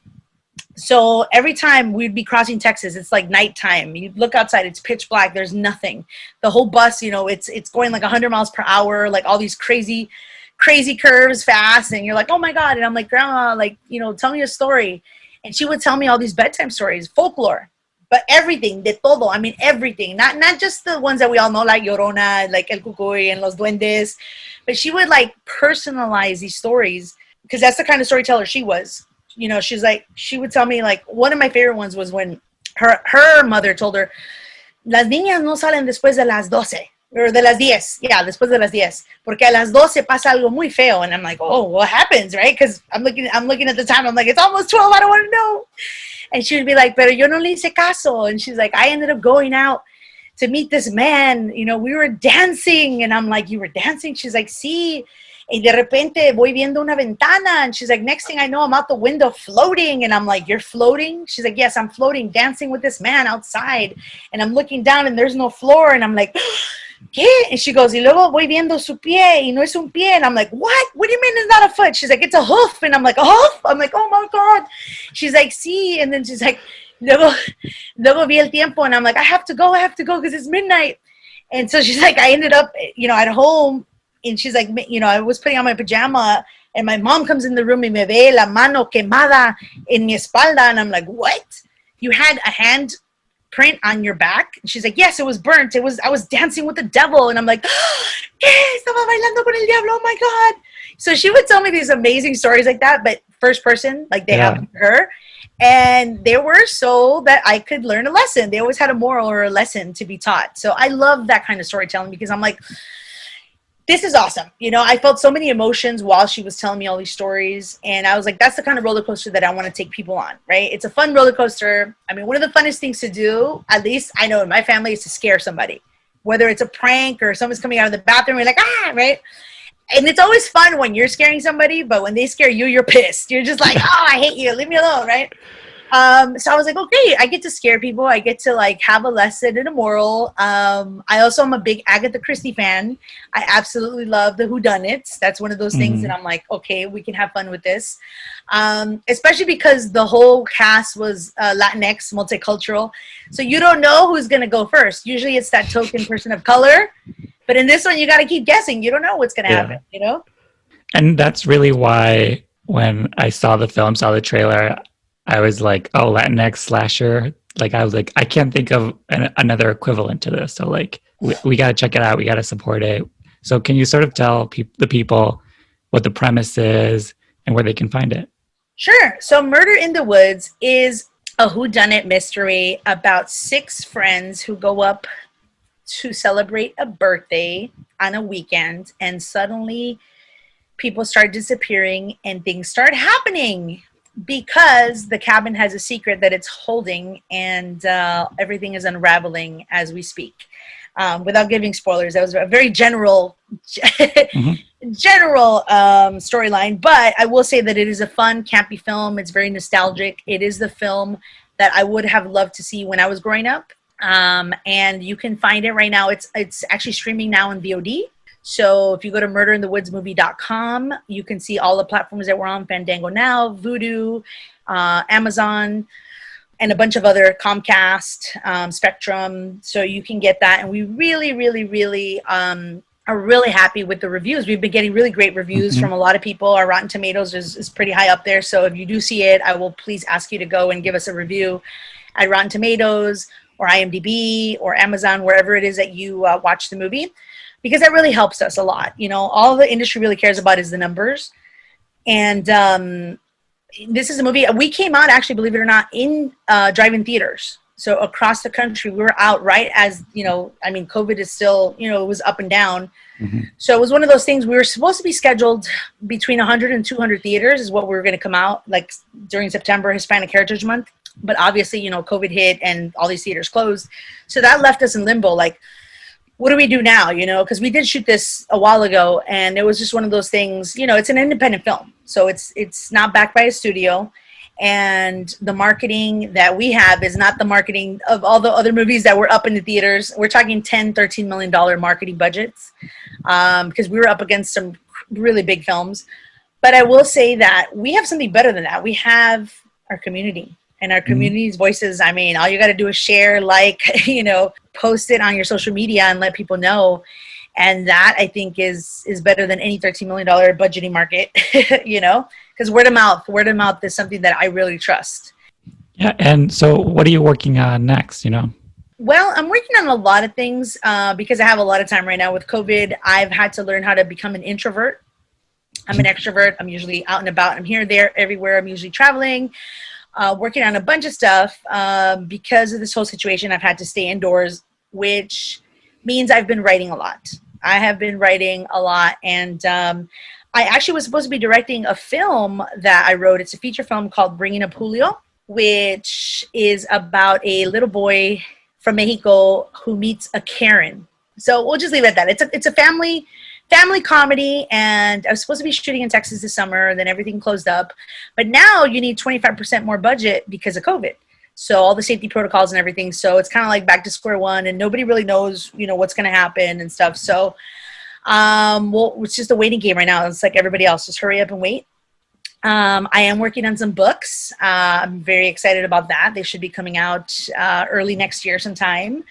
So every time we'd be crossing Texas, it's like nighttime. You look outside, it's pitch black. There's nothing. The whole bus, it's going like 100 miles per hour, like all these crazy curves fast. And you're like, oh my God. And I'm like, Grandma, like, tell me a story. And she would tell me all these bedtime stories, folklore. but everything, de todo. I mean, everything. Not just the ones that we all know, like Llorona, like El Cucuy and Los Duendes, but she would like personalize these stories because that's the kind of storyteller she was. You know, she's like, she would tell me, like, one of my favorite ones was when her mother told her, las niñas no salen después de las 12. Or de las 10. Yeah, después de las 10. Porque a las 12 pasa algo muy feo. And I'm like, oh, what happens, right? Because I'm looking at the time. I'm like, it's almost 12. I don't want to know. And she would be like, pero yo no le hice caso. And she's like, I ended up going out to meet this man. You know, we were dancing. And I'm like, you were dancing? She's like, sí. Y de repente voy viendo una ventana. And she's like, next thing I know, I'm out the window floating. And I'm like, you're floating? She's like, yes, I'm floating, dancing with this man outside. And I'm looking down and there's no floor. And I'm like, ¿qué? And she goes, y luego voy viendo su pie, y no es un pie. And I'm like, what? What do you mean it's not a foot? She's like, it's a hoof. And I'm like, a hoof? I'm like, oh my God. She's like, sí. And then she's like, luego vi el tiempo. And I'm like, I have to go because it's midnight. And so she's like, I ended up, you know, at home. And she's like, you know, I was putting on my pajama. And my mom comes in the room y me ve la mano quemada en mi espalda. And I'm like, what? You had a hand print on your back? And she's like, yes, it was burnt. I was dancing with the devil. And I'm like, ¿qué? Estaba bailando con el diablo. Oh my God. So she would tell me these amazing stories like that, but first person, like they happened to her. And they were so that I could learn a lesson. They always had a moral or a lesson to be taught. So I love that kind of storytelling because I'm like, this is awesome. You know, I felt so many emotions while she was telling me all these stories. And I was like, that's the kind of roller coaster that I want to take people on, right? It's a fun roller coaster. I mean, one of the funnest things to do, at least I know in my family, is to scare somebody. Whether it's a prank or someone's coming out of the bathroom, you're like, ah, right? And it's always fun when you're scaring somebody, but when they scare you, you're pissed. You're just like, oh, I hate you. Leave me alone, right? So I was like, okay, I get to scare people. I get to like have a lesson and a moral. I also am a big Agatha Christie fan. I absolutely love the whodunits. That's one of those things that I'm like, okay, we can have fun with this. Especially because the whole cast was Latinx, multicultural. So you don't know who's going to go first. Usually it's that token person of color. But in this one, you got to keep guessing. You don't know what's going to happen, you know? And that's really why when I saw the film, saw the trailer, I was like, oh, Latinx slasher. Like, I was like, I can't think of another equivalent to this. So, like, we got to check it out. We got to support it. So can you sort of tell the people what the premise is and where they can find it? Sure. So Murder in the Woods is a whodunit mystery about 6 friends who go up to celebrate a birthday on a weekend. And suddenly people start disappearing and things start happening. Because the cabin has a secret that it's holding and everything is unraveling as we speak. Without giving spoilers, that was a very general storyline. But I will say that it is a fun, campy film. It's very nostalgic. It is the film that I would have loved to see when I was growing up. And you can find it right now. It's actually streaming now in VOD. So if you go to murderinthewoodsmovie.com, you can see all the platforms that we're on, Fandango Now, Vudu, Amazon, and a bunch of other, Comcast, Spectrum. So you can get that. And we really, really, really are really happy with the reviews. We've been getting really great reviews from a lot of people. Our Rotten Tomatoes is pretty high up there. So if you do see it, I will please ask you to go and give us a review at Rotten Tomatoes or IMDb or Amazon, wherever it is that you watch the movie. Because that really helps us a lot. You know, all the industry really cares about is the numbers. And this is a movie, we came out actually, believe it or not, in drive-in theaters. So across the country, we were out right as, you know, I mean, COVID is still, you know, it was up and down. So it was one of those things, we were supposed to be scheduled between 100 and 200 theaters is what we were going to come out, like during September, Hispanic Heritage Month. But obviously, you know, COVID hit and all these theaters closed. So that left us in limbo, like, what do we do now, you know, because we did shoot this a while ago and it was just one of those things, you know, it's an independent film. So it's not backed by a studio and the marketing that we have is not the marketing of all the other movies that were up in the theaters. We're talking $10-13 million marketing budgets because we were up against some really big films. But I will say that we have something better than that. We have our community. And our community's voices, I mean, all you got to do is share, like, you know, post it on your social media and let people know. And that, I think, is better than any $13 million budgeting market, you know, because word of mouth is something that I really trust. Yeah. And so what are you working on next, you know? Well, I'm working on a lot of things because I have a lot of time right now with COVID. I've had to learn how to become an introvert. I'm an extrovert. I'm usually out and about. I'm here, there, everywhere. I'm usually traveling, working on a bunch of stuff. Because of this whole situation, I've had to stay indoors, which means I've been writing a lot. I have been writing a lot. And I actually was supposed to be directing a film that I wrote. It's a feature film called Bringing Up Julio, which is about a little boy from Mexico who meets a Karen. So we'll just leave it at that. It's a family comedy, and I was supposed to be shooting in Texas this summer, then everything closed up. But now you need 25% more budget because of COVID. So all the safety protocols and everything. So it's kind of like back to square one, and nobody really knows, what's going to happen and stuff. So, well, it's just a waiting game right now. It's like everybody else, just hurry up and wait. I am working on some books. I'm very excited about that. They should be coming out early next year sometime.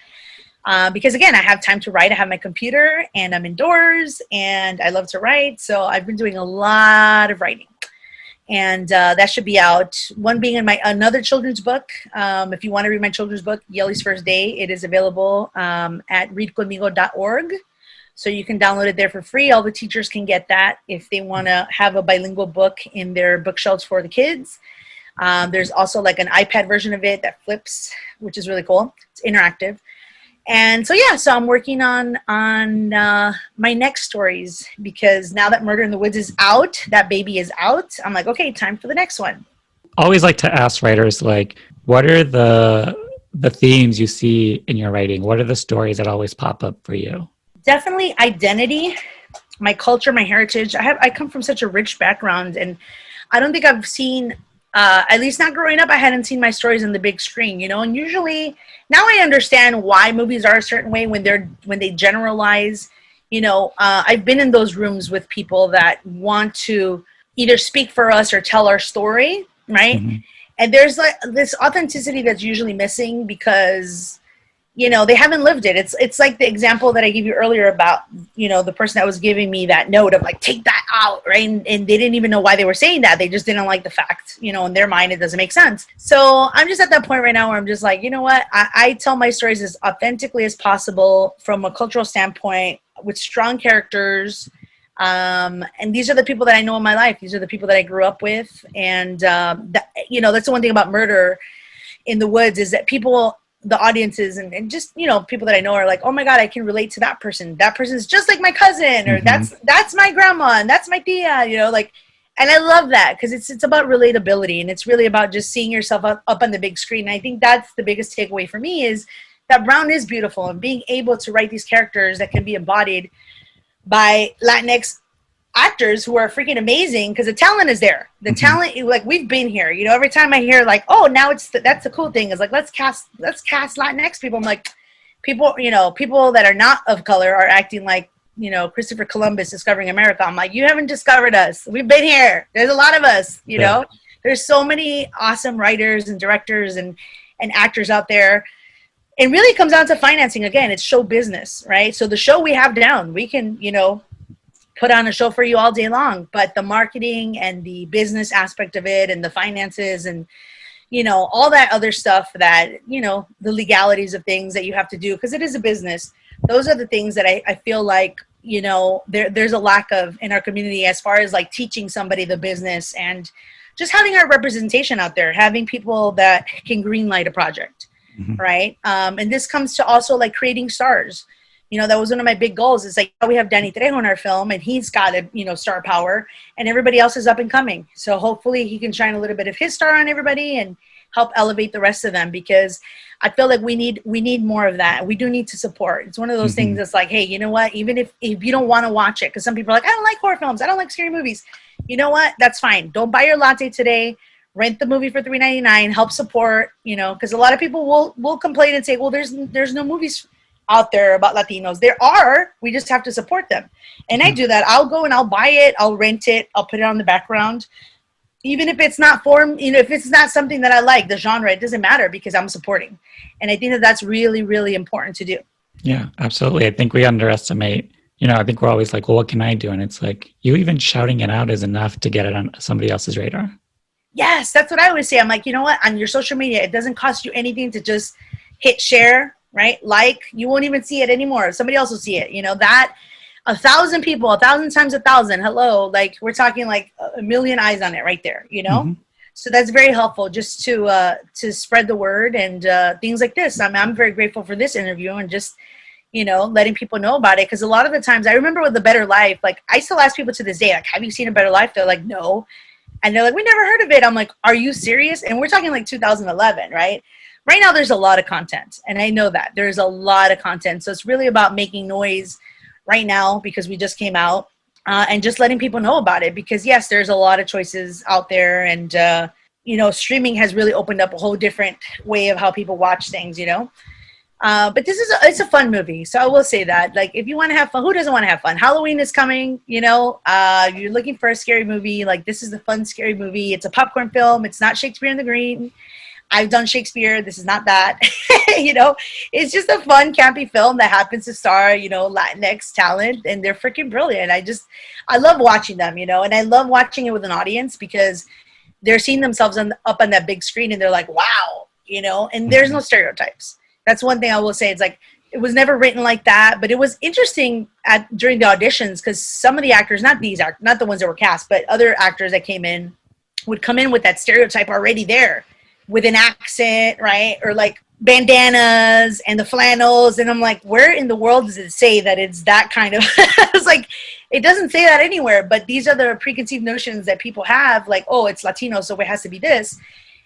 Because again, I have time to write. I have my computer and I'm indoors and I love to write. So I've been doing a lot of writing, and that should be out. One being in my another children's book. If you want to read my children's book, Yely's First Day, it is available at readconmigo.org. So you can download it there for free. All the teachers can get that if they want to have a bilingual book in their bookshelves for the kids. There's also like an iPad version of it that flips, which is really cool. It's interactive. And so, yeah, so I'm working on my next stories, because now that Murder in the Woods is out, that baby is out, I'm like, okay, time for the next one. Always like to ask writers, like, what are the themes you see in your writing? What are the stories that always pop up for you? Definitely identity, my culture, my heritage. I come from such a rich background, and I don't think I've seen, at least not growing up, I hadn't seen my stories on the big screen, and usually now I understand why movies are a certain way when they generalize. I've been in those rooms with people that want to either speak for us or tell our story, right? Mm-hmm. And there's like this authenticity that's usually missing because they haven't lived it. It's like the example that I gave you earlier about, the person that was giving me that note of like, take that out, right? And they didn't even know why they were saying that. They just didn't like the fact, in their mind, it doesn't make sense. So I'm just at that point right now where I'm just like, you know what? I tell my stories as authentically as possible from a cultural standpoint with strong characters. And these are the people that I know in my life. These are the people that I grew up with. And, that's the one thing about Murder in the Woods is that people, the audiences and just, people that I know are like, oh my God, I can relate to that person. That person's just like my cousin, or that's my grandma and that's my tia, and I love that because it's about relatability, and it's really about just seeing yourself up on the big screen. And I think that's the biggest takeaway for me is that Brown is beautiful, and being able to write these characters that can be embodied by Latinx actors who are freaking amazing, because the talent is there. The talent, like, we've been here. Every time I hear like, oh, now that's the cool thing is like, let's cast Latinx people. I'm like, people that are not of color are acting like, Christopher Columbus discovering America. I'm like, you haven't discovered us. We've been here. There's a lot of us. There's so many awesome writers and directors and actors out there. It really comes down to financing. Again, it's show business, right? So the show we have down, we can, put on a show for you all day long, but the marketing and the business aspect of it and the finances and, all that other stuff that, the legalities of things that you have to do, because it is a business. Those are the things that I feel like, there's a lack of in our community as far as like teaching somebody the business and just having our representation out there, having people that can greenlight a project, right? And this comes to also like creating stars. That was one of my big goals is like, we have Danny Trejo in our film and he's got a, star power, and everybody else is up and coming. So hopefully he can shine a little bit of his star on everybody and help elevate the rest of them, because I feel like we need more of that. We do need to support. It's one of those things that's like, hey, you know what? Even if you don't want to watch it, because some people are like, I don't like horror films. I don't like scary movies. You know what? That's fine. Don't buy your latte today. Rent the movie for $3.99. Help support, because a lot of people will complain and say, well, there's no movies out there about Latinos. There are, we just have to support them. And I do that. I'll go and I'll buy it, I'll rent it, I'll put it on the background. Even if it's not if it's not something that I like, the genre, it doesn't matter because I'm supporting. And I think that that's really, really important to do. Yeah, absolutely. I think we underestimate, I think we're always like, well, what can I do? And it's like, you even shouting it out is enough to get it on somebody else's radar. Yes, that's what I always say. I'm like, you know what? On your social media, it doesn't cost you anything to just hit share, right? Like, you won't even see it anymore. Somebody else will see it. You know, that 1,000 people, 1,000 times 1,000. Hello, like we're talking like a million eyes on it right there. You know, Hmm. so that's very helpful just to spread the word and things like this. I'm very grateful for this interview and just letting people know about it because a lot of the times I remember with the Better Life, like I still ask people to this day, like, have you seen a Better Life? They're like, no. And they're like, we never heard of it. I'm like, are you serious? And we're talking like 2011, right? Right now, there's a lot of content. And I know that there's a lot of content. So it's really about making noise right now because we just came out and just letting people know about it. Because, yes, there's a lot of choices out there. And, streaming has really opened up a whole different way of how people watch things, But it's a fun movie. So I will say that, like, if you want to have fun, who doesn't want to have fun? Halloween is coming, you're looking for a scary movie. Like, this is the fun, scary movie. It's a popcorn film. It's not Shakespeare in the Green. I've done Shakespeare. This is not that, it's just a fun, campy film that happens to star, Latinx talent, and they're freaking brilliant. I love watching them, and I love watching it with an audience because they're seeing themselves up on that big screen and they're like, wow, and there's no stereotypes. That's one thing I will say. It's like, it was never written like that, but it was interesting during the auditions because some of the actors, not the ones that were cast, but other actors that came in would come in with that stereotype already there with an accent, right? Or like bandanas and the flannels. And I'm like, where in the world does it say that it's that kind of, it's like, it doesn't say that anywhere, but these are the preconceived notions that people have, like, oh, it's Latino, so it has to be this.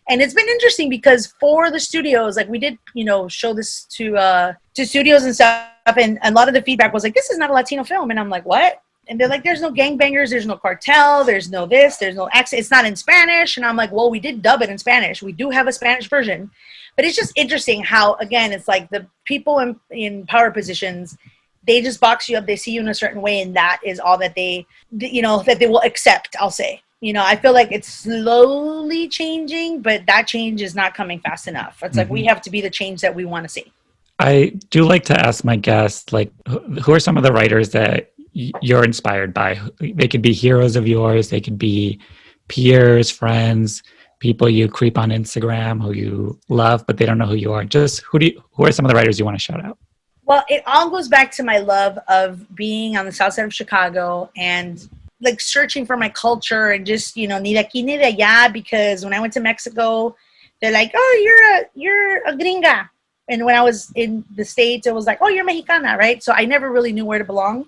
And it's been interesting because for the studios, like we did, show this to studios and stuff. And a lot of the feedback was like, this is not a Latino film. And I'm like, what? And they're like, there's no gangbangers. There's no cartel. There's no this. There's no accent. It's not in Spanish. And I'm like, well, we did dub it in Spanish. We do have a Spanish version. But it's just interesting how, again, it's like the people in power positions, they just box you up. They see you in a certain way. And that is all that they will accept, I'll say. I feel like it's slowly changing, but that change is not coming fast enough. It's like we have to be the change that we want to see. I do like to ask my guests, like, who are some of the writers that you're inspired by? They could be heroes of yours. They could be peers, friends, people you creep on Instagram who you love, but they don't know who you are. Just who are some of the writers you want to shout out? Well, it all goes back to my love of being on the Southside of Chicago and like searching for my culture and just, ni de aquí ni de allá, because when I went to Mexico, they're like, oh, you're a gringa. And when I was in the States, it was like, oh, you're Mexicana, right? So I never really knew where to belong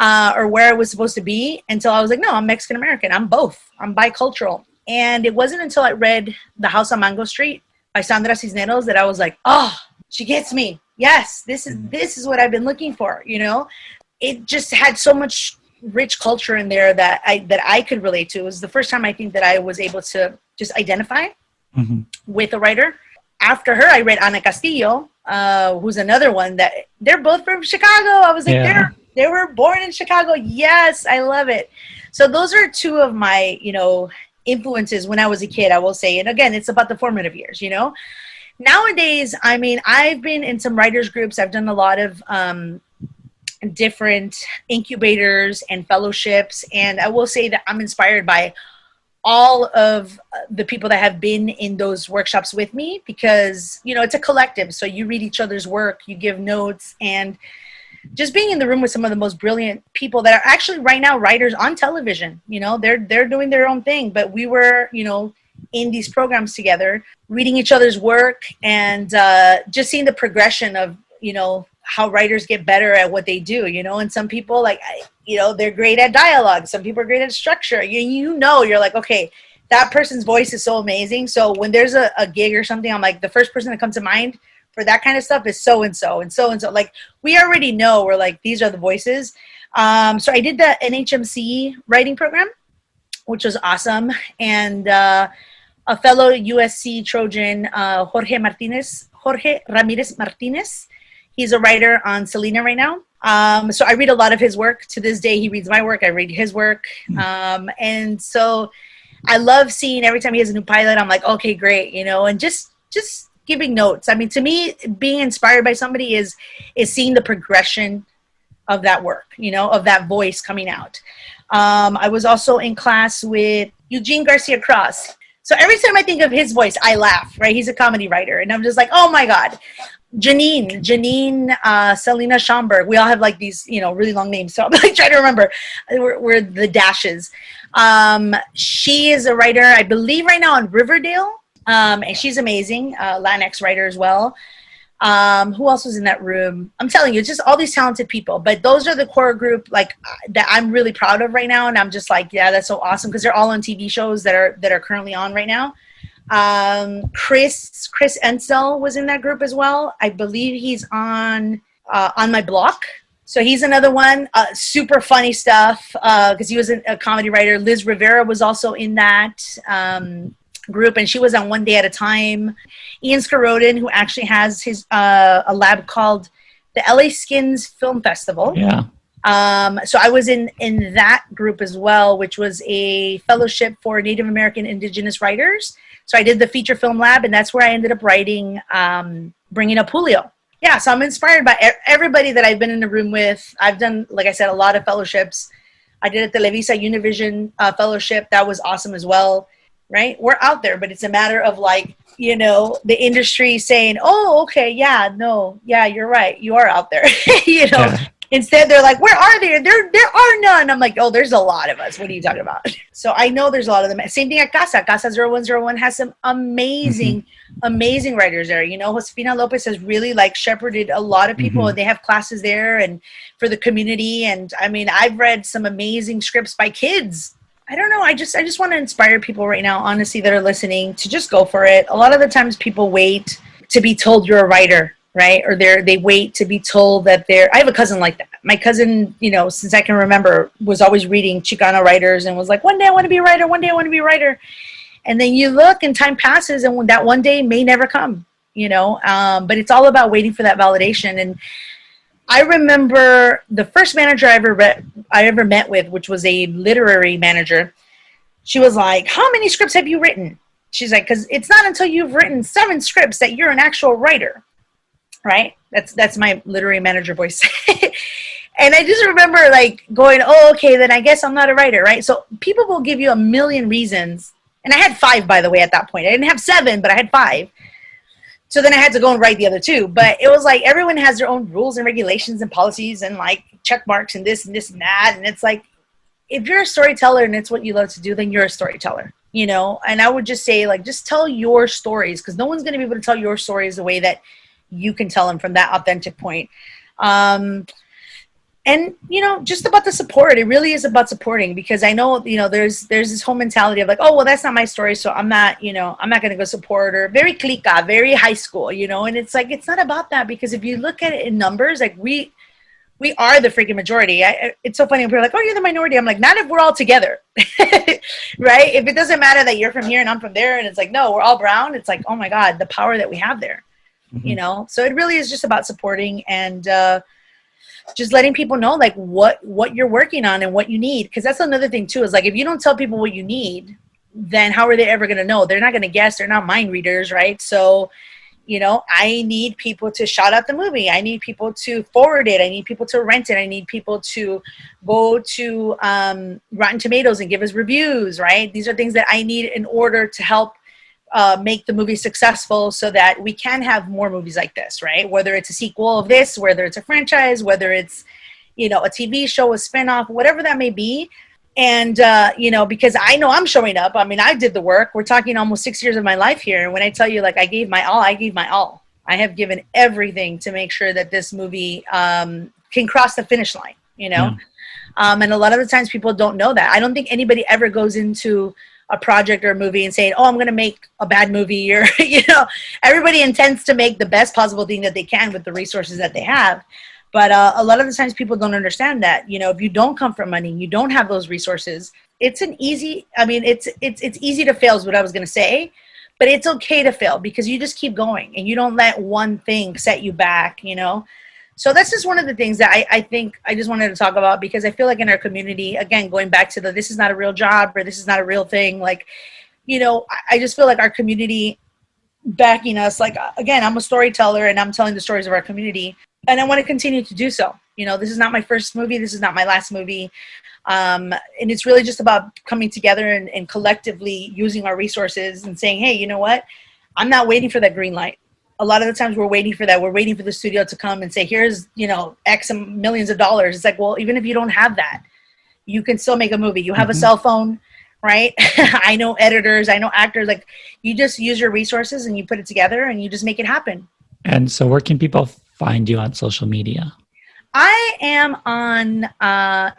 or where I was supposed to be until I was like, no, I'm Mexican American. I'm both. I'm bicultural. And it wasn't until I read The House on Mango Street by Sandra Cisneros that I was like, oh, she gets me. Yes, this is what I've been looking for, It just had so much rich culture in there that I could relate to. It was the first time I think that I was able to just identify with a writer. After her, I read Ana Castillo, who's another one that they're both from Chicago. I was like, they were born in Chicago. Yes, I love it. So those are two of my, influences when I was a kid, I will say. And again, it's about the formative years, Nowadays, I mean, I've been in some writers groups. I've done a lot of different incubators and fellowships. And I will say that I'm inspired by all of the people that have been in those workshops with me because, it's a collective. So you read each other's work, you give notes, and just being in the room with some of the most brilliant people that are actually right now writers on television, they're doing their own thing. But we were, in these programs together, reading each other's work and just seeing the progression of, how writers get better at what they do, and some people they're great at dialogue. Some people are great at structure. You're like, okay, that person's voice is so amazing. So when there's a gig or something, I'm like, the first person that comes to mind for that kind of stuff is so-and-so and so-and-so. Like, we already know, we're like, these are the voices. So I did the NHMC writing program, which was awesome. And a fellow USC Trojan, Jorge Ramirez Martinez, he's a writer on Selena right now. So I read a lot of his work. To this day, he reads my work. I read his work. And so I love seeing every time he has a new pilot, I'm like, okay, great. And just giving notes. I mean, to me, being inspired by somebody is seeing the progression of that work, of that voice coming out. I was also in class with Eugene Garcia Cross. So every time I think of his voice, I laugh, right? He's a comedy writer. And I'm just like, oh my God. Janine, Selena Schomburg. We all have like these, really long names. So I'm like trying to remember. We're the dashes. She is a writer, I believe right now on Riverdale. And she's amazing. LatinX writer as well. Who else was in that room? I'm telling you, it's just all these talented people. But those are the core group like that I'm really proud of right now. And I'm just like, yeah, that's so awesome because they're all on TV shows that are currently on right now. Chris Ensel was in that group as well. I believe he's on My Block. So he's another one. Super funny stuff because he was a comedy writer. Liz Rivera was also in that group, and she was on One Day at a Time. Ian Skarodin, who actually has his a lab called the LA Skins Film Festival. Yeah. So I was in that group as well, which was a fellowship for Native American Indigenous writers. So I did the feature film lab, and that's where I ended up writing Bringing Up Julio. Yeah, so I'm inspired by everybody that I've been in the room with. I've done, like I said, a lot of fellowships. I did a Televisa Univision fellowship. That was awesome as well, right? We're out there, but it's a matter of like, the industry saying, oh, okay, yeah, no, yeah, you're right. You are out there, Yeah. Instead, they're like, where are they? There are none. I'm like, oh, there's a lot of us. What are you talking about? So I know there's a lot of them. Same thing at Casa. Casa 0101 has some amazing, amazing writers there. Josefina Lopez has really like shepherded a lot of people. And they have classes there and for the community. And I mean, I've read some amazing scripts by kids. I don't know. I just want to inspire people right now, honestly, that are listening to just go for it. A lot of the times people wait to be told you're a writer. Right? Or they wait to be told that I have a cousin like that. My cousin, since I can remember, was always reading Chicano writers and was like, one day I want to be a writer. One day I want to be a writer. And then you look and time passes and that one day may never come, but it's all about waiting for that validation. And I remember the first manager I ever met with, which was a literary manager. She was like, how many scripts have you written? She's like, because it's not until you've written 7 scripts that you're an actual writer. Right? That's my literary manager voice. And I just remember like going, oh, okay, then I guess I'm not a writer, right? So people will give you a million reasons. And I had 5, by the way, at that point. I didn't have 7, but I had 5. So then I had to go and write the other 2. But it was like everyone has their own rules and regulations and policies and like check marks and this and this and that. And it's like, if you're a storyteller and it's what you love to do, then you're a storyteller, And I would just say like, just tell your stories because no one's going to be able to tell your stories the way that you can tell them from that authentic point. And, just about the support, it really is about supporting because I know, there's this whole mentality of like, oh, well, that's not my story. So I'm not going to go support or very clica, very high school, and it's like, it's not about that because if you look at it in numbers, like we are the freaking majority. It's so funny. People are like, oh, you're the minority. I'm like, not if we're all together, right? If it doesn't matter that you're from here and I'm from there and it's like, no, we're all brown. It's like, oh my God, the power that we have there. So it really is just about supporting and just letting people know like what you're working on and what you need. Because that's another thing too, is like if you don't tell people what you need, then how are they ever going to know? They're not going to guess. They're not mind readers, right? So, I need people to shout out the movie. I need people to forward it. I need people to rent it. I need people to go to Rotten Tomatoes and give us reviews, right? These are things that I need in order to help make the movie successful so that we can have more movies like this, right? Whether it's a sequel of this, whether it's a franchise, whether it's, a TV show, a spinoff, whatever that may be. And, because I know I'm showing up. I mean, I did the work. We're talking almost 6 years of my life here. And when I tell you, like, I gave my all, I gave my all. I have given everything to make sure that this movie can cross the finish line, Yeah. And a lot of the times people don't know that. I don't think anybody ever goes into a project or a movie and saying, oh, I'm going to make a bad movie or, everybody intends to make the best possible thing that they can with the resources that they have. But a lot of the times people don't understand that, if you don't come from money, you don't have those resources, it's easy to fail is what I was going to say, but it's okay to fail because you just keep going and you don't let one thing set you back, So that's just one of the things that I think I just wanted to talk about because I feel like in our community, again, going back to this is not a real job or this is not a real thing. Like, I just feel like our community backing us, like, again, I'm a storyteller and I'm telling the stories of our community and I want to continue to do so. This is not my first movie. This is not my last movie. And it's really just about coming together and collectively using our resources and saying, hey, you know what? I'm not waiting for that green light. A lot of the times we're waiting for that. We're waiting for the studio to come and say, here's, you know, X millions of dollars. It's like, well, even if you don't have that, you can still make a movie. You have a cell phone, right? I know editors, I know actors. Like, you just use your resources and you put it together and you just make it happen. And so where can people find you on social media? I am on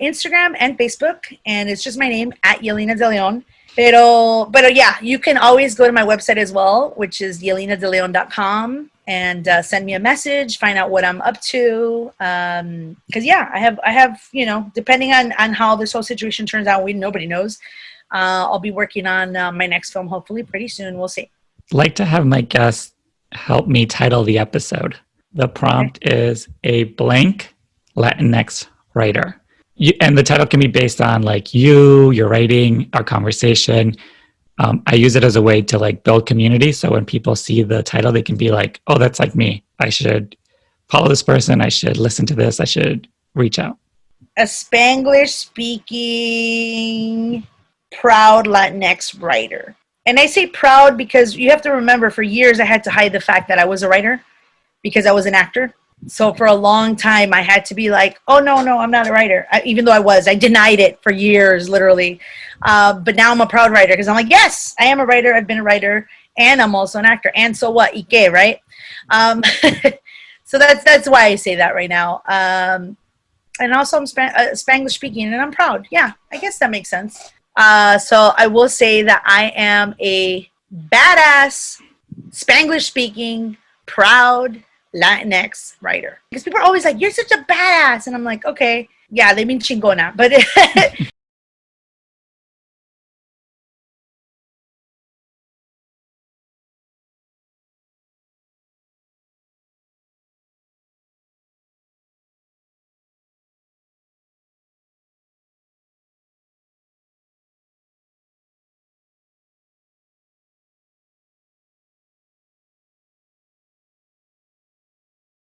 Instagram and Facebook, and it's just my name, at Yelyna De Leon. But yeah, you can always go to my website as well, which is YelynaDeLeon.com, and send me a message, find out what I'm up to. Because yeah, I have, you know, depending on how this whole situation turns out, nobody knows. I'll be working on my next film, hopefully pretty soon. We'll see. I'd like to have my guests help me title the episode. The prompt is a blank Latinx writer. And the title can be based on like your writing, our conversation. I use it as a way to like build community. So when people see the title, they can be like, oh, that's like me. I should follow this person. I should listen to this. I should reach out. A Spanglish speaking, proud Latinx writer. And I say proud because you have to remember, for years I had to hide the fact that I was a writer because I was an actor. So for a long time I had to be like, oh, no, I'm not a writer. Even though I denied it for years, literally. But now I'm a proud writer because I'm like, yes, I am a writer. I've been a writer and I'm also an actor. And so what? Ike, right? So that's why I say that right now. And also I'm Spanglish speaking and I'm proud. Yeah, I guess that makes sense. So I will say that I am a badass, Spanglish speaking, proud Latinx writer. Because people are always like, you're such a badass. And I'm like, okay, yeah, they mean chingona. But